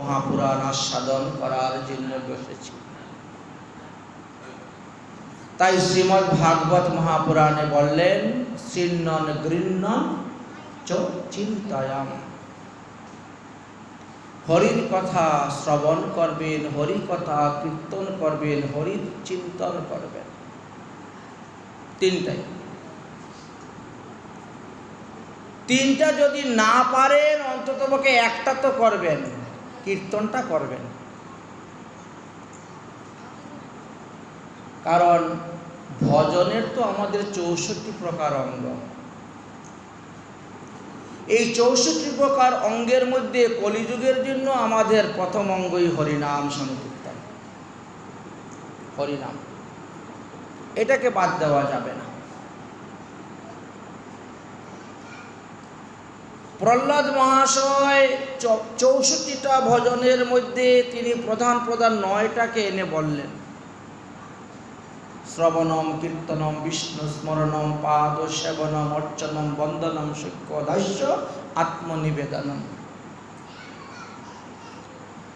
মহাপুরাণ আস্বাদন করার জন্য বসেছি। তাই শ্রীমদ্ ভাগবত মহাপুরাণে বললেন, শীর্ণন গৃহ্ণন চ চিন্তয়াম। হরির কথা শ্রবণ করবেন, হরি কথা কীর্তন করবেন, হরির চিন্তন করবেন। তিনটা যদি না পারেন অন্ততপক্ষে একটা তো করবেন, কীর্তনটা করবেন। কারণ ভজনের তো আমাদের 64 প্রকার অঙ্গ। এই 64 প্রকার অঙ্গের মধ্যে কলিযুগের জন্য আমাদের প্রথম অঙ্গই হরিনাম সংকীর্তন, হরিনাম। এটাকে বাদ দেওয়া যাবে না। প্রহ্লাদ মহাশয় 64টা ভজনের মধ্যে তিনি প্রধান 9টাকে এনে বললেন। শ্রবণম কীর্তনম বিষ্ণু স্মরণম পাদ সেবনম অর্চনম বন্দনম সূক্ষ্ম দাস্য আত্মনিবেদনম।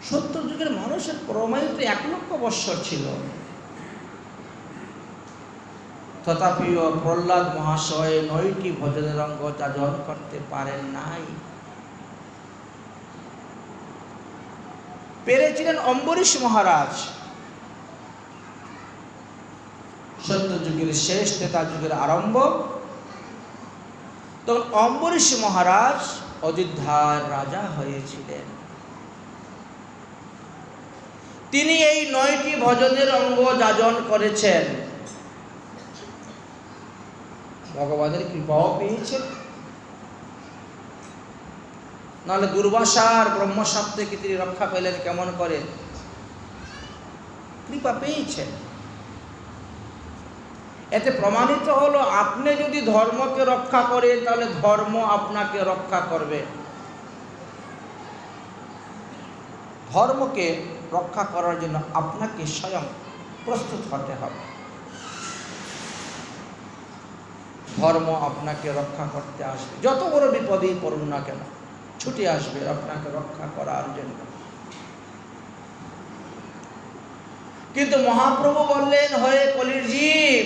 70 যুগের মানুষের প্রমায়িত 1 লক্ষ বৎসর ছিল, তথাপিও প্রহ্লাদ মহাশয় 9টি ভজনের অঙ্গ যাজন করতে পারেন নাই। পেরেছিলেন অম্বরীশ মহারাজ। সত্য যুগের শেষ, ত্রেতা যুগের আরম্ভ। তখন অম্বরীশ মহারাজ অযোধ্যার রাজা হয়েছিলেন। তিনি এই 9টি ভজনের অঙ্গ যাজন করেছেন, ভগবানের কৃপাও পেয়েছেন। নাহলে দুর্বাসার ব্রহ্মশাপ থেকে তিনি রক্ষা পেলেন কেমন করে? কৃপা পেয়েছেন। এতে প্রমাণিত হলো, আপনি যদি ধর্মকে রক্ষা করেন তাহলে ধর্ম আপনাকে রক্ষা করবে। ধর্মকে রক্ষা করার জন্য আপনাকে স্বয়ং প্রস্তুত হতে হবে। ধর্ম আপনাকে রক্ষা করতে আসবে, যত বড় বিপদেই পড়ুন না কেন, ছুটে আসবে আপনাকে রক্ষা করার জন্য। কিন্তু মহাপ্রভু বললেন, হয়ে কলির জীব,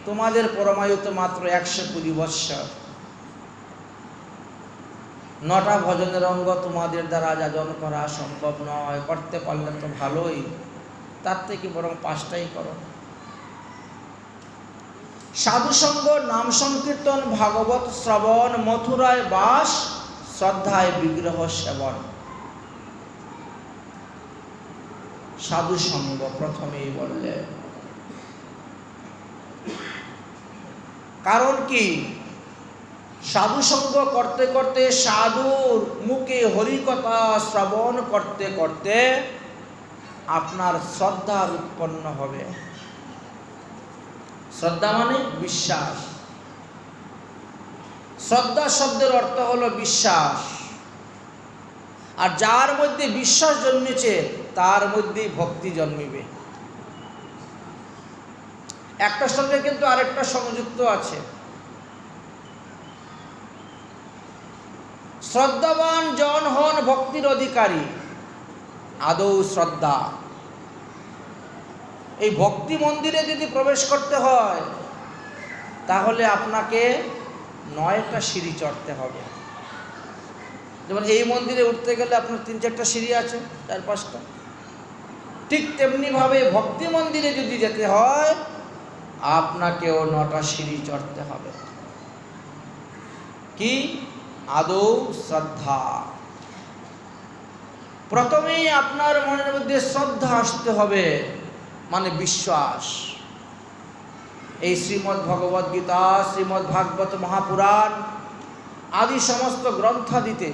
তোমাদের পরমায়ু তো মাত্র 120 বৎসর। 9টা ভজনের অঙ্গ তোমাদের দ্বারা যাজন করা সম্ভব নয়। করতে পারলে তো ভালোই, তার থেকে বরং 5টাই করো। সাধুসঙ্গ, নাম সংকীর্তন, ভাগবত শ্রবণ, মথুরায় বাস, শ্রদ্ধায় বিগ্রহ সেবন। সাধুসঙ্গ প্রথমেই বললে। কারণ কি? সাধুসঙ্গ করতে করতে, সাধুর মুখে হরিকথা শ্রবণ করতে করতে আপনার শ্রদ্ধা উৎপন্ন হবে। শ্রদ্ধা মানে বিশ্বাস। শ্রদ্ধা শব্দের অর্থ হলো বিশ্বাস। আর যার মধ্যে বিশ্বাস জন্মেছে তার মধ্যেই ভক্তি জন্মিবে। একটার সঙ্গে কিন্তু আরেকটা সংযুক্ত আছে। শ্রদ্ধাবান জন হন ভক্তির অধিকারী। আদৌ শ্রদ্ধা। এই ভক্তি মন্দিরে যদি প্রবেশ করতে হয় তাহলে আপনাকে 9টা সিঁড়ি চড়তে হবে। যেমন এই মন্দিরে উঠতে গেলে আপনার 3-4টা সিঁড়ি আছে, 4-5টা। ঠিক তেমনিভাবে ভক্তি মন্দিরে যদি যেতে হয় আপনাকেও 9টা সিঁড়ি চড়তে হবে। কি? আদৌ শ্রদ্ধা। প্রথমেই আপনার মনের মধ্যে শ্রদ্ধা আসতে হবে, মানে বিশ্বাস। এই শ্রীমদ্ ভগবদ গীতা, শ্রীমদ্ ভাগবত মহাপুরাণ আদি সমস্ত গ্রন্থাদিতে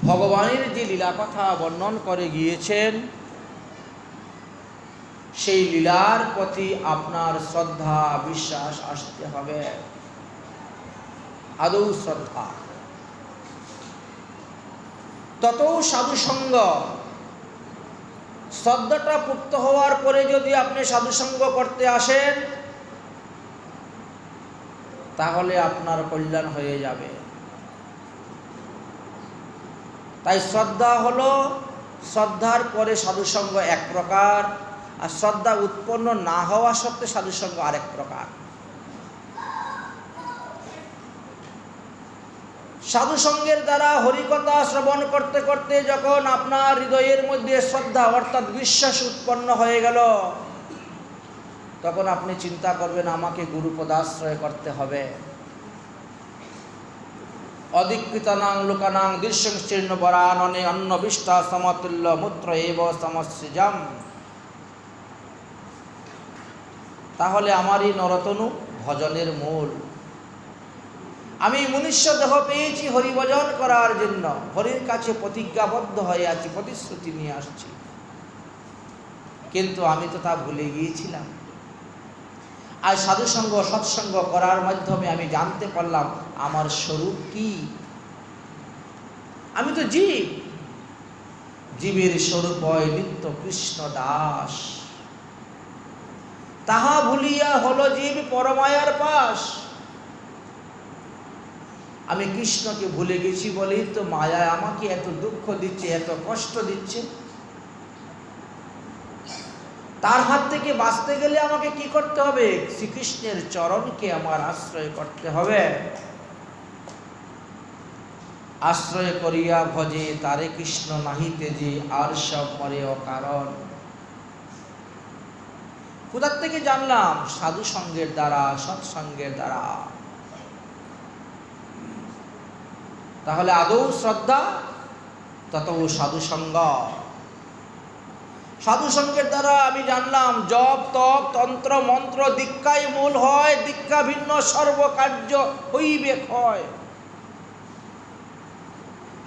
ভগবানের যে লীলা কথা বর্ণন করে গিয়েছেন, সেই লীলার প্রতি আপনার শ্রদ্ধা বিশ্বাস আসতে হবে। আদৌ শ্রদ্ধা। তত সাধুসঙ্গ। শ্রদ্ধাটা পুক্ত হওয়ার পরে যদি আপনি সাধুসঙ্গ করতে আসেন তাহলে আপনার কল্যাণ হয়ে যাবে। তাই শ্রদ্ধা হলো, শ্রদ্ধার পরে সাধুসঙ্গ এক প্রকার, আর শ্রদ্ধা উৎপন্ন না হওয়া সত্ত্বে সাধুসঙ্গ আরেক প্রকার। সাধুসঙ্গের দ্বারা হরিকথা শ্রবণ করতে করতে যখন আপনার হৃদয়ের মধ্যে শ্রদ্ধা অর্থাৎ বিশ্বাস উৎপন্ন হয়ে গেল, তখন আপনি চিন্তা করবেন আমাকে গুরুপদাশ্রয় করতে হবে। অধিকৃতানাং লোকানাং দৃশ্যংশীর্ণ বরাননে অন্নবিষ্টা সমতুল্য মূত্র এব সমস্যজাম। তাহলে আমারই নরতনু ভজনের মূল। আমি মনুষ্য দেহ পেয়েছি হরিভজন করার জন্য, হরির কাছে প্রতিজ্ঞাবদ্ধ হয়ে আছি, প্রতিশ্রুতি নিয়ে আসছি, কিন্তু আমি তো তা ভুলে গিয়েছিলাম। আর সাধুসঙ্গ সৎসঙ্গ করার মাধ্যমে আমি জানতে পারলাম আমার স্বরূপ কি। আমি তো জীব, জীবের স্বরূপ হয় নিত্য কৃষ্ণ দাস। তাহা ভুলিয়া হলো জীব পরমায়ার পাশ। আমি কৃষ্ণকে ভুলে গেছি বলেই তো মায়া আমাকে এত দুঃখ দিচ্ছে, এত কষ্ট দিচ্ছে। তার হাত থেকে বাঁচতে গেলে আমাকে কি করতে হবে? শ্রীকৃষ্ণের চরণকে আমার আশ্রয় করতে হবে। আশ্রয় করিয়া ভজে তারে কৃষ্ণ নাহিতে যে, আর সব মরে অকারণ। কোথার থেকে জানলাম? সাধু সঙ্গের দ্বারা, সৎসঙ্গের দ্বারা। তাহলে আদৌ শ্রদ্ধা, তত সাধুসঙ্গ। সাধুসঙ্গের দ্বারা আমি জানলাম জপ তপ তন্ত্র মন্ত্র দীক্ষাই মূল হয়, দীক্ষা ভিন্ন সর্বকার্য হইবে ক্ষয়।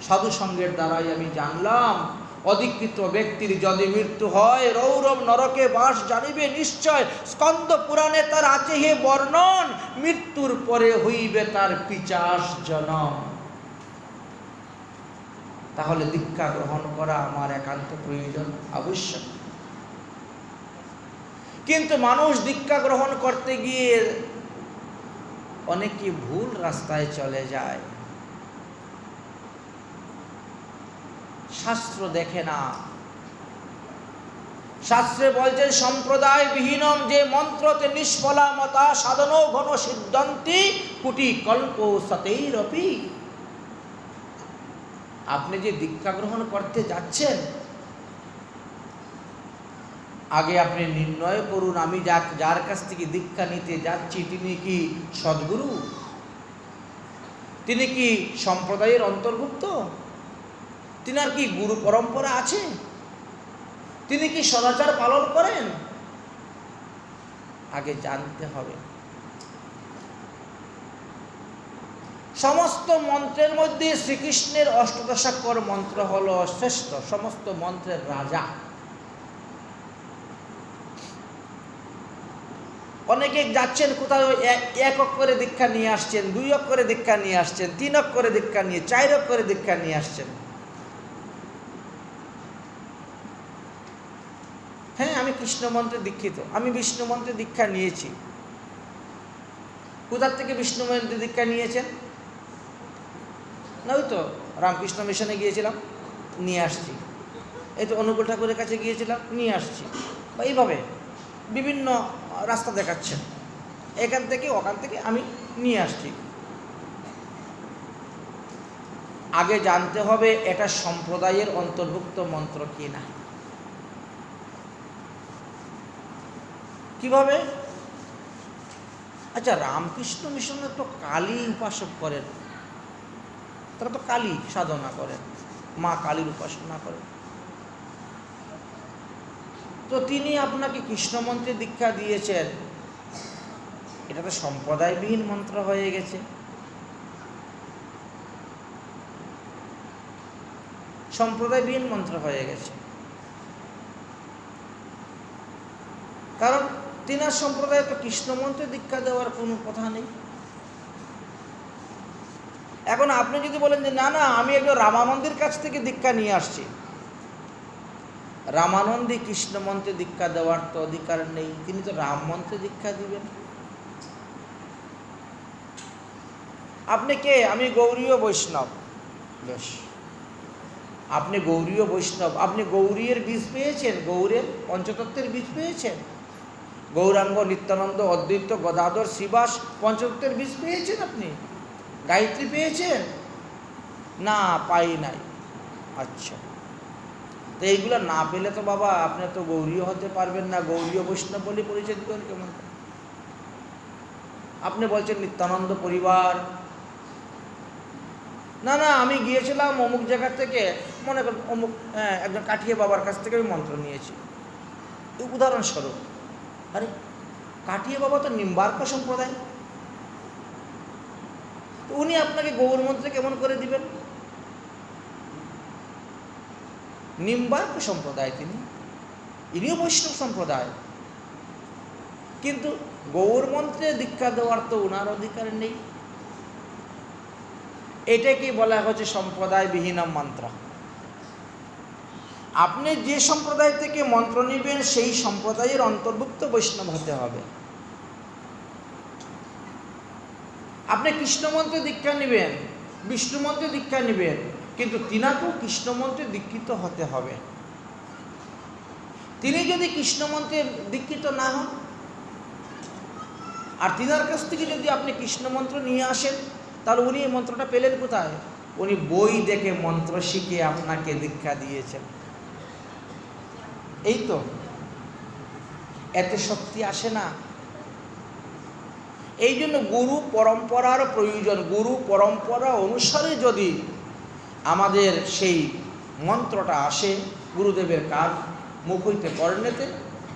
সাধুসঙ্গের দ্বারাই আমি জানলাম অধিকৃত ব্যক্তির যদি মৃত্যু হয়, রৌরব নরকে বাস জানিবে নিশ্চয়। স্কন্দ পুরাণে তার আছে হে বর্ণন, মৃত্যুর পরে হইবে তার পিচাস জনম। তাহলে দীক্ষা গ্রহণ করা আমার একান্ত প্রয়োজন, আবশ্যক। কিন্তু মানুষ দীক্ষা গ্রহণ করতে গিয়ে অনেকে ভুল রাস্তায় চলে যায়। শাস্ত্র দেখে না। শাস্ত্রে বলছেন সম্প্রদায় বিহীনম যে মন্ত্রতে নিষ্ফলা মতা সাধন ঘন সিদ্ধান্তি কোটি কল্প সতেরপি। আপনি যে দীক্ষা গ্রহণ করতে যাচ্ছেন, আগে আপনি নির্ণয় করুন আমি যার কাছ থেকে দীক্ষা নিতে যাচ্ছি তিনি কি সদ্গুরু, তিনি কি সম্প্রদায়ের অন্তর্ভুক্ত, তিনার কি গুরু পরম্পরা আছে, তিনি কি সদাচার পালন করেন, আগে জানতে হবে। সমস্ত মন্ত্রের মধ্যে শ্রীকৃষ্ণের অষ্টাদশাক্ষর মন্ত্র হলো শ্রেষ্ঠ, সমস্ত মন্ত্রের রাজা। অনেকে যাচ্ছেন কোথাও এক অক্ষরে দীক্ষা নিয়ে আসছেন, 2 অক্ষরে দীক্ষা নিয়ে আসছেন, 3 অক্ষরে দীক্ষা নিয়ে, 4 অক্ষরে দীক্ষা নিয়ে আসছেন। হ্যাঁ, আমি কৃষ্ণ মন্ত্রে দীক্ষিত, আমি বিষ্ণু মন্ত্রে দীক্ষা নিয়েছি। কোথার থেকে বিষ্ণু মন্ত্রে দীক্ষা নিয়েছেন? না, ওই তো রামকৃষ্ণ মিশনে গিয়েছিলাম, নিয়ে আসছি। এই তো অনুকূল ঠাকুরের কাছে গিয়েছিলাম, নিয়ে আসছি। বা এইভাবে বিভিন্ন রাস্তা দেখাচ্ছেন, এখান থেকে ওখান থেকে আমি নিয়ে আসছি। আগে জানতে হবে এটা সম্প্রদায়ের অন্তর্ভুক্ত মন্ত্র কি না। কিভাবে? আচ্ছা, রামকৃষ্ণ মিশনে তো কালী উপাসক করেন, তারা তো কালী সাধনা করেন, মা কালীর উপাসনা করেন। তো তিনি আপনাকে কৃষ্ণ মন্ত্রে দীক্ষা দিয়েছেন, এটা তো সম্প্রদায়বিহীন মন্ত্র হয়ে গেছে। সম্প্রদায়বিহীন মন্ত্র হয়ে গেছে, কারণ তিনার সম্প্রদায়ে তো কৃষ্ণ মন্ত্রে দীক্ষা দেওয়ার কোনো কথা নেই। এখন আপনি যদি বলেন যে না না আমি একজন রামানন্দের কাছ থেকে দীক্ষা নিয়ে আসছি, রামানন্দী কৃষ্ণ মন্ত্রে দীক্ষা দেওয়ার তো অধিকার নেই, তিনি তো রাম মন্ত্রে দীক্ষা দিবেন। আপনি কে? আমি গৌড়ীয় বৈষ্ণব। বেশ, আপনি গৌরীয় বৈষ্ণব, আপনি গৌরীর বীজ পেয়েছেন, গৌরের পঞ্চতত্ত্বের বীজ পেয়েছেন, গৌরাঙ্গ, নিত্যানন্দ, অদ্বৈত, গদাধর, শ্রীবাস পঞ্চতত্ত্বের বীজ পেয়েছেন, আপনি গায়ত্রী পেয়েছেন না? পাই নাই। আচ্ছা, তো এইগুলো না পেলে তো বাবা আপনি তো গৌরীয় হতে পারবেন না, গৌরীয় বৈষ্ণব বলে পরিচয় দিবেন কেমন? আপনি বলছেন নিত্যানন্দ পরিবার, না না আমি গিয়েছিলাম অমুক জায়গা থেকে, মনে করেন অমুক একজন কাঠিয়ে বাবার কাছ থেকে আমি মন্ত্র নিয়েছি, উদাহরণস্বরূপ। আরে কাঠিয়ে বাবা তো নিম্বার্ক সম্প্রদায়, তো উনি আপনাকে গৌর মন্ত্রে কেমন করে দিবেন? নিম্বার্ক সম্প্রদায় তিনি, ইনিও বৈষ্ণব সম্প্রদায়, কিন্তু গৌর মন্ত্রে দীক্ষা দেওয়ার তো ওনার অধিকার নেই। এটাকে বলা হচ্ছে সম্প্রদায়বিহীন মন্ত্র। আপনি যে সম্প্রদায় থেকে মন্ত্র নেবেন সেই সম্প্রদায়ের অন্তর্ভুক্ত বৈষ্ণব হতে হবে। আপনি কৃষ্ণ মন্ত্রে দীক্ষা নেবেন, বিষ্ণু মন্ত্রে দীক্ষা নেবেন, কিন্তু তিনাকেও কৃষ্ণ মন্ত্রে দীক্ষিত হতে হবে। তিনি যদি কৃষ্ণ মন্ত্রে দীক্ষিত না হন, আর তিনার কাছ থেকে যদি আপনি কৃষ্ণ মন্ত্র নিয়ে আসেন, তাহলে উনি এই মন্ত্রটা পেলেন কোথায়? উনি বই দেখে মন্ত্র শিখে আপনাকে দীক্ষা দিয়েছেন। এই তো, এতে শক্তি আসে না। এই জন্য গুরু পরম্পরার প্রয়োজন। গুরু পরম্পরা অনুসারে যদি আমাদের সেই মন্ত্রটা আসে গুরুদেবের কার মুখ হইতে কর্ণেতে,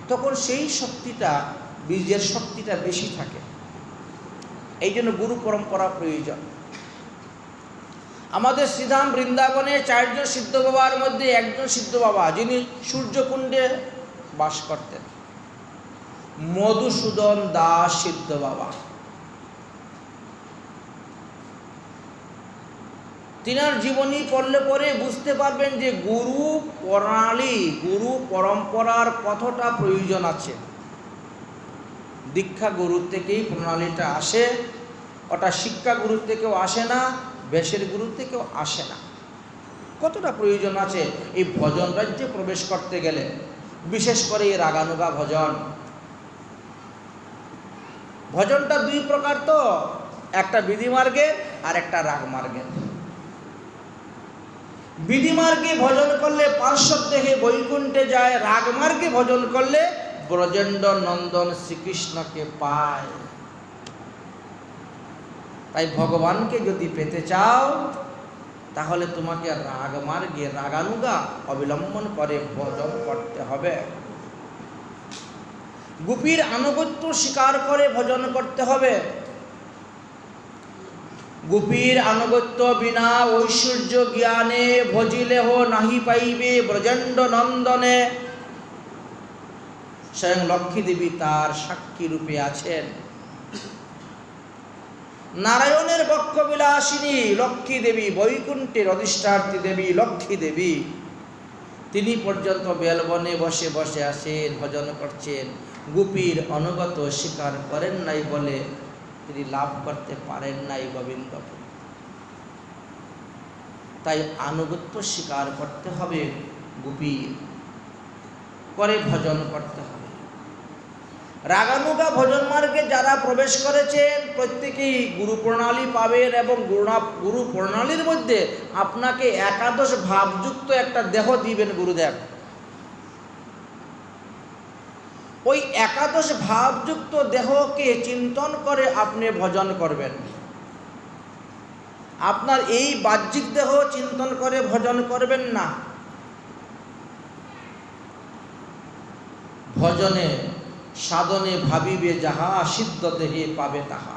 তখন সেই শক্তিটা, বীজের শক্তিটা বেশি থাকে। এই জন্য গুরু পরম্পরা প্রয়োজন। আমাদের শ্রীধাম বৃন্দাবনে 4 জন সিদ্ধ বাবার মধ্যে একজন সিদ্ধ বাবা, যিনি সূর্যকুণ্ডে বাস করতেন, মধুসূদন দাস সিদ্ধ বাবা। তিনার জীবনী পড়লে পরে বুঝতে পারবেন যে গুরু প্রণালী, গুরু পরম্পরার কতটা প্রয়োজন আছে। দীক্ষা গুরুর থেকেই প্রণালীটা আসে, ওটা শিক্ষা গুরুর থেকেও আসে না, বেশের গুরুর থেকেও আসে না। কতটা প্রয়োজন আছে এই ভজন রাজ্যে প্রবেশ করতে গেলে, বিশেষ করে এই রাগানুগা ভজন। ভজনটা 2 প্রকার, তো একটা বিধিমার্গের আর একটা রাগমার্গের। বিধিমার্গে ভজন করলে পার্শ্বদ দেহে বৈকুণ্ঠে যায়, রাগমার্গে ভজন করলে ব্রজেন্দ্র নন্দন শ্রীকৃষ্ণকে পায়। তাই ভগবানকে যদি পেতে চাও, তাহলে তোমাকে রাগমার্গে রাগানুগা অবলম্বন করে ভজন করতে হবে। গোপীর আনুগত্য স্বীকার করে ভজন করতে হবে। গোপীর আনুগত্য বিনা ঐশ্বর্য জ্ঞানে ভজিলেহ নাহি পাইবে ব্রজেন্দ্র নন্দনে। স্বয়ং লক্ষ্মী দেবী তার সাক্ষী রূপে আছেন। নারায়ণের বক্ষ বিলাসিনী লক্ষ্মী দেবী, বৈকুণ্ঠের অধিষ্ঠাত্রী দেবী লক্ষ্মী দেবী, তিনি পর্যন্ত বেলবনে বসে বসে আছেন, ভজন করছেন। গোপীর অনুগত স্বীকার করেন নাই বলে তিনি লাভ করতে পারেন নাই গোবিন্দকে। তাই আনুগত্য স্বীকার করতে হবে, গোপীর করে ভজন করতে হবে। রাগানুগা ভজন মার্গে যারা প্রবেশ করেছেন প্রত্যেকেই গুরু প্রণালী পাবেন, এবং গুরু প্রণালীর মধ্যে আপনাকে একাদশ ভাবযুক্ত একটা দেহ দিবেন গুরুদেব। ওই একাদশ ভাবযুক্ত দেহকে চিন্তন করে আপনি ভজন করবেন। আপনার এই বাহ্যিক দেহ চিন্তন করে ভজন করবেন না। ভজনে সাধনে ভাবিবে যাহা, সিদ্ধ দেহে পাবে তাহা।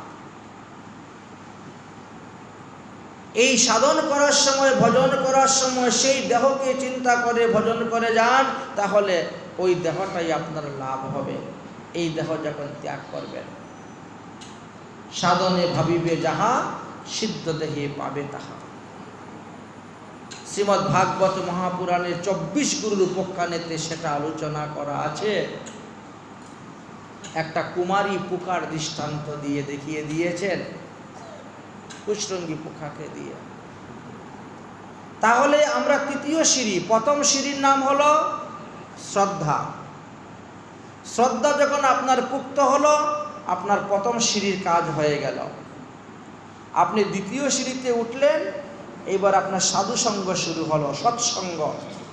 এই সাধন করার সময়, ভজন করার সময় সেই দেহকে চিন্তা করে ভজন করে যান, তাহলে ওই দেহটাই আপনার লাভ হবে। এই দেহ যখন ত্যাগ করবেন, সাধনে ভাবিবে যাহা, সিদ্ধ দেহে পাবে তাহা। শ্রীমদ্ ভাগবত মহাপুরাণের 24 গুরুর উপাখ্যানেতে সেটা আলোচনা করা আছে। একটা কুমারী পোকার দৃষ্টান্ত দিয়ে দেখিয়ে দিয়েছেন, কুষ্ঠঙ্গী পোকাকে দিয়ে। তাহলে আমরা তৃতীয় সিঁড়ি, প্রথম সিঁড়ির নাম হলো শ্রদ্ধা। শ্রদ্ধা যখন আপনার পুক্ত হলো, আপনার প্রথম সিঁড়ির কাজ হয়ে গেল। আপনি দ্বিতীয় সিঁড়িতে উঠলেন, এবার আপনার সাধু সঙ্গ শুরু হলো, সৎসঙ্গ,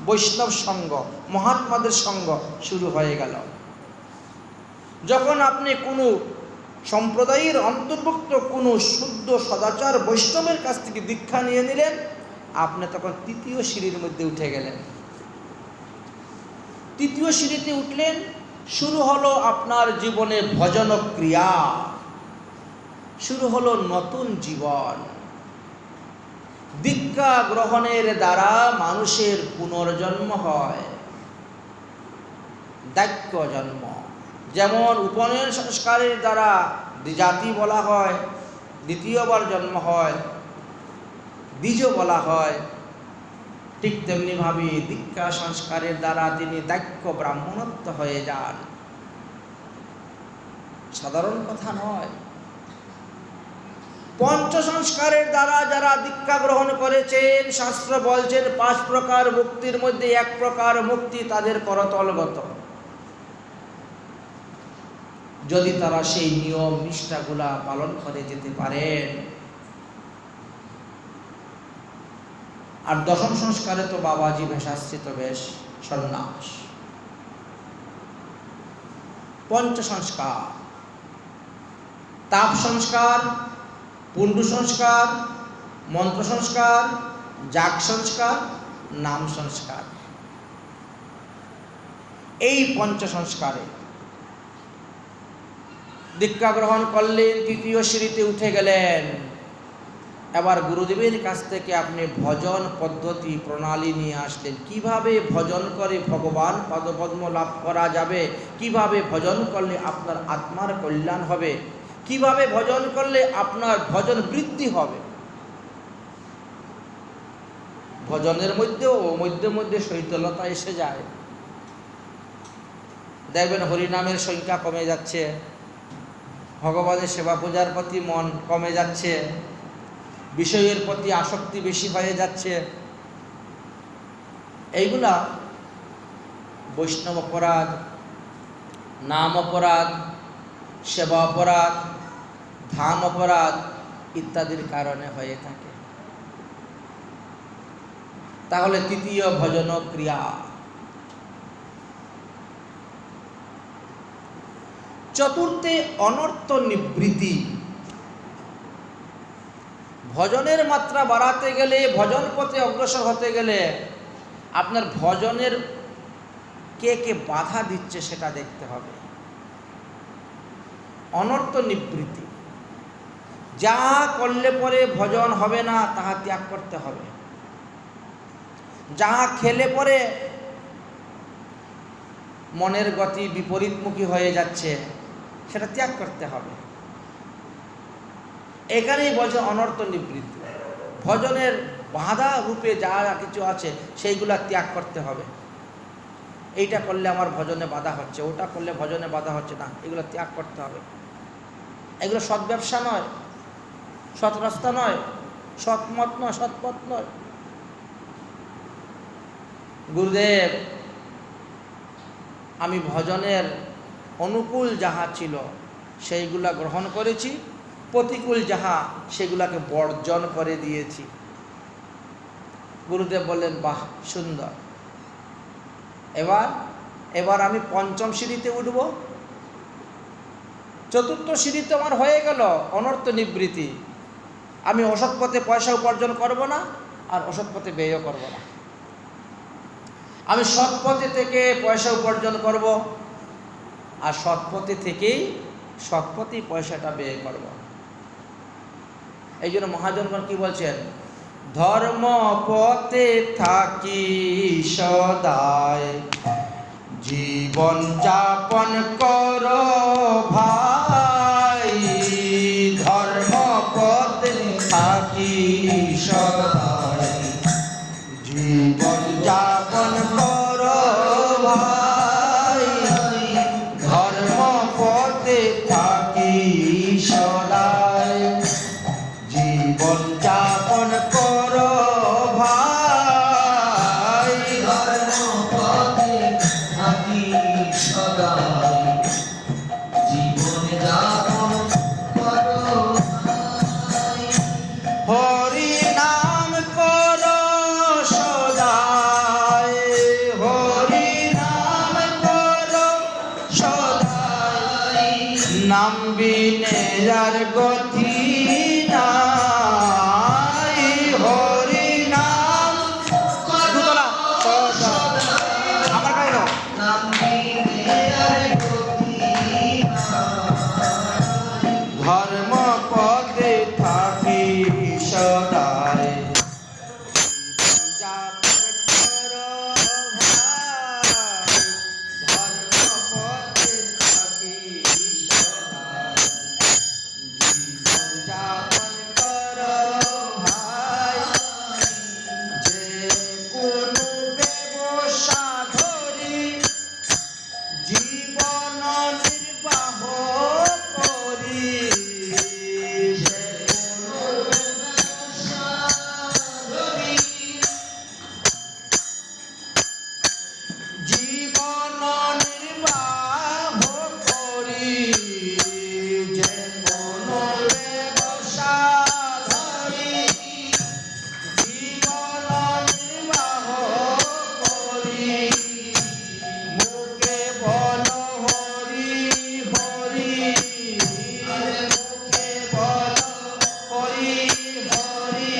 বৈষ্ণব সঙ্গ, মহাত্মাদের সঙ্গ শুরু হয়ে গেল। যখন আপনি কোনো সম্প্রদায়ের অন্তর্ভুক্ত কোনো শুদ্ধ সদাচার বৈষ্ণবের কাছ থেকে দীক্ষা নিয়ে নিলেন, আপনি তখন তৃতীয় সিঁড়ির মধ্যে উঠে গেলেন। তৃতীয় সিঁড়িতে উঠলেন, শুরু হলো আপনার জীবনে ভজন ক্রিয়া, শুরু হলো নতুন জীবন। দীক্ষা গ্রহণের দ্বারা মানুষের পুনর্জন্ম হয়, দাক্য জন্ম। যেমন উপনয়ন সংস্কারের দ্বারা দ্বিজাতি বলা হয়, দ্বিতীয়বার জন্ম হয়, দ্বিজ বলা হয়, ঠিক তেমনিভাবে দীক্ষা সংস্কারের দ্বারা তিনি দাক্য ব্রাহ্মণত্ব হয়ে যান। সাধারণ কথা নয়। পঞ্চ সংস্কারের দ্বারা যারা দীক্ষা গ্রহণ করেছেন, শাস্ত্র বলছেন 5 প্রকার মুক্তির মধ্যে 1 প্রকার মুক্তি তাদের করতলগত, যদি তারা সেই নিয়ম নিষ্ঠাগুলা পালন করে যেতে পারেন। আর দশম সংস্কারে তো বাবাজি ভেষাশ্রিত বেশ, সন্ন্যাস। পঞ্চ সংস্কার, তাপ সংস্কার, পুণ্ডু সংস্কার, মন্ত্র সংস্কার, যাগ সংস্কার, নাম সংস্কার। এই পঞ্চ সংস্কারে দীক্ষা গ্রহণ করলেন, তৃতীয় সিঁড়িতে উঠে গেলেন। এবার গুরুদেবের কাছ থেকে আপনি ভজন পদ্ধতি প্রণালী নিয়ে আসলেন। কিভাবে ভজন করে ভগবান পদপদ্ম লাভ করা যাবে, কিভাবে ভজন করলে আপনার আত্মার কল্যাণ হবে, কিভাবে ভজন করলে আপনার ভজন বৃদ্ধি হবে। ভজনের মধ্যেও মধ্যে মধ্যে শৈথলতা এসে যায়। দেখবেন হরিনামের সংখ্যা কমে যাচ্ছে, ভগবানের সেবা পূজার প্রতি মন কমে যাচ্ছে, বিষয়ের প্রতি আসক্তি বেশি হয়ে যাচ্ছে। এইগুলা বৈষ্ণব অপরাধ, নাম অপরাধ, সেবা অপরাধ, ধাম অপরাধ ইত্যাদির কারণে হয়ে থাকে। তাহলে তৃতীয় ভজন ক্রিয়া। চতুর্থে অনর্থ নিবৃত্তি। ভজনের মাত্রা বাড়াতে গেলে, ভজন পথে অগ্রসর হতে গেলে আপনার ভজনের কে কে বাধা দিচ্ছে সেটা দেখতে হবে। অনর্থ নিবৃত্তি, যা করলে পরে ভজন হবে না তাহা ত্যাগ করতে হবে। যাহা খেলে পরে মনের গতি বিপরীতমুখী হয়ে যাচ্ছে সেটা ত্যাগ করতে হবে। এখানেই বলছে অনর্থ নিবৃত্তি। ভজনের বাধা রূপে যা কিছু আছে সেইগুলা ত্যাগ করতে হবে। এইটা করলে আমার ভজনে বাধা হচ্ছে, ওটা করলে ভজনে বাধা হচ্ছে না, এগুলো ত্যাগ করতে হবে। এগুলো সৎ ব্যবসা নয়, সৎ রাস্তা নয়, সৎ মত নয়, সৎ পথ নয়। গুরুদেব, আমি ভজনের অনুকূল যাহা ছিল সেইগুলা গ্রহণ করেছি, প্রতিকূল যাহা সেগুলাকে বর্জন করে দিয়েছি। গুরুদেব বললেন, বাহ, সুন্দর। এবার আমি পঞ্চম সিঁড়িতে উঠব। চতুর্থ সিঁড়িতে আমার হয়ে গেল অনর্থ নিবৃত্তি। আমি অসৎ পথে পয়সা উপার্জন করব না, আর অসৎ পথে ব্যয়ও করব না। আমি সৎ পথে থেকে পয়সা উপার্জন করব, আর সৎ পথে থেকেই সৎ পথেই পয়সাটা ব্যয় করব। এই জন্য মহাজনগণ কি বলছেন? ধর্ম পথে থাকি সদায়, জীবন যাপন কর ভাই। ধর্ম পথে থাকি সদায়, জীবন যাপন কর ভাই। ধর্ম পথে থাকি সদায়, জীবন যাপন কর ভাই। পথে থাকি সদাই জীবন যাপন করো ভাই। হরি নাম করো সদাই, হরি নাম করো সদাই, নাম বিনে আর গতি নাই। হরি নাম দুতলা সদাই, আমার গাইল নাম বিনে আর গতি নাই। ধর্ম পদে থাকি সদাই যাপন করো ভাই। ধর্ম পদে থাকি সদাই জীবন যাপন করো ভাই। যে কোনো ব্যবসা ধরি জীবন নির্বাহ করি, যে কোনো ব্যবসা ধরি জীবন নির্বাহ করি, যে কোনো ব্যবসা ধরি জীবন নির্বাহ করি। মুখে বলো হরি হরি, মুখে বলো হরি হরি,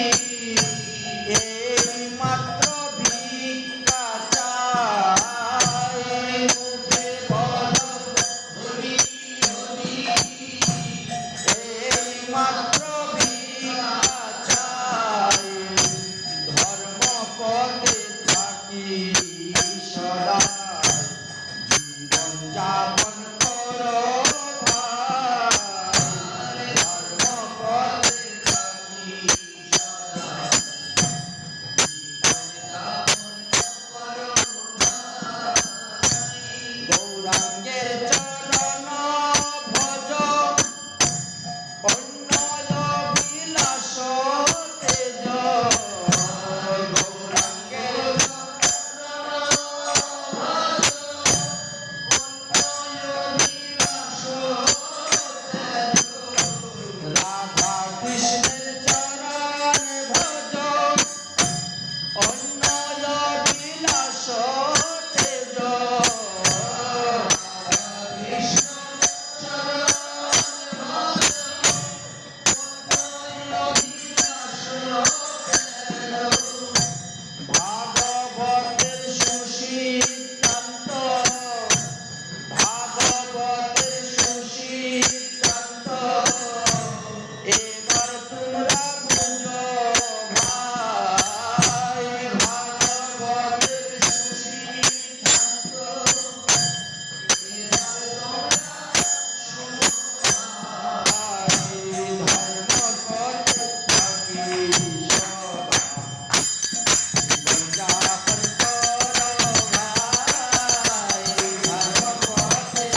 এই মাত্র ভিক্ষা চাই। মুখে বলো হরি হরি, এই মাত্র ভিক্ষা চাই। ধর্ম পথে থাকি সদাই জীবন যাপন করো ভাই। ধর্ম পথে থাকি সদাই গৌরাঙ্গের চরণ ভজ, অন্য বিলাস তেজ। গৌরাঙ্গের রাধা কৃষ্ণের চরণ ভজ, অন্য বিলাস তেজ। ভাগবতের সুসিদ্ধান্ত, ভাগবতের সুসিদ্ধান্ত, এবার তোমরা বুঝো ভাই। ভাগবতের সুসিদ্ধান্ত এবার তোমরা শোনো ভাই। ধর্ম পথে থাকি সদাই যাপন করো ভাই। ধর্ম পথে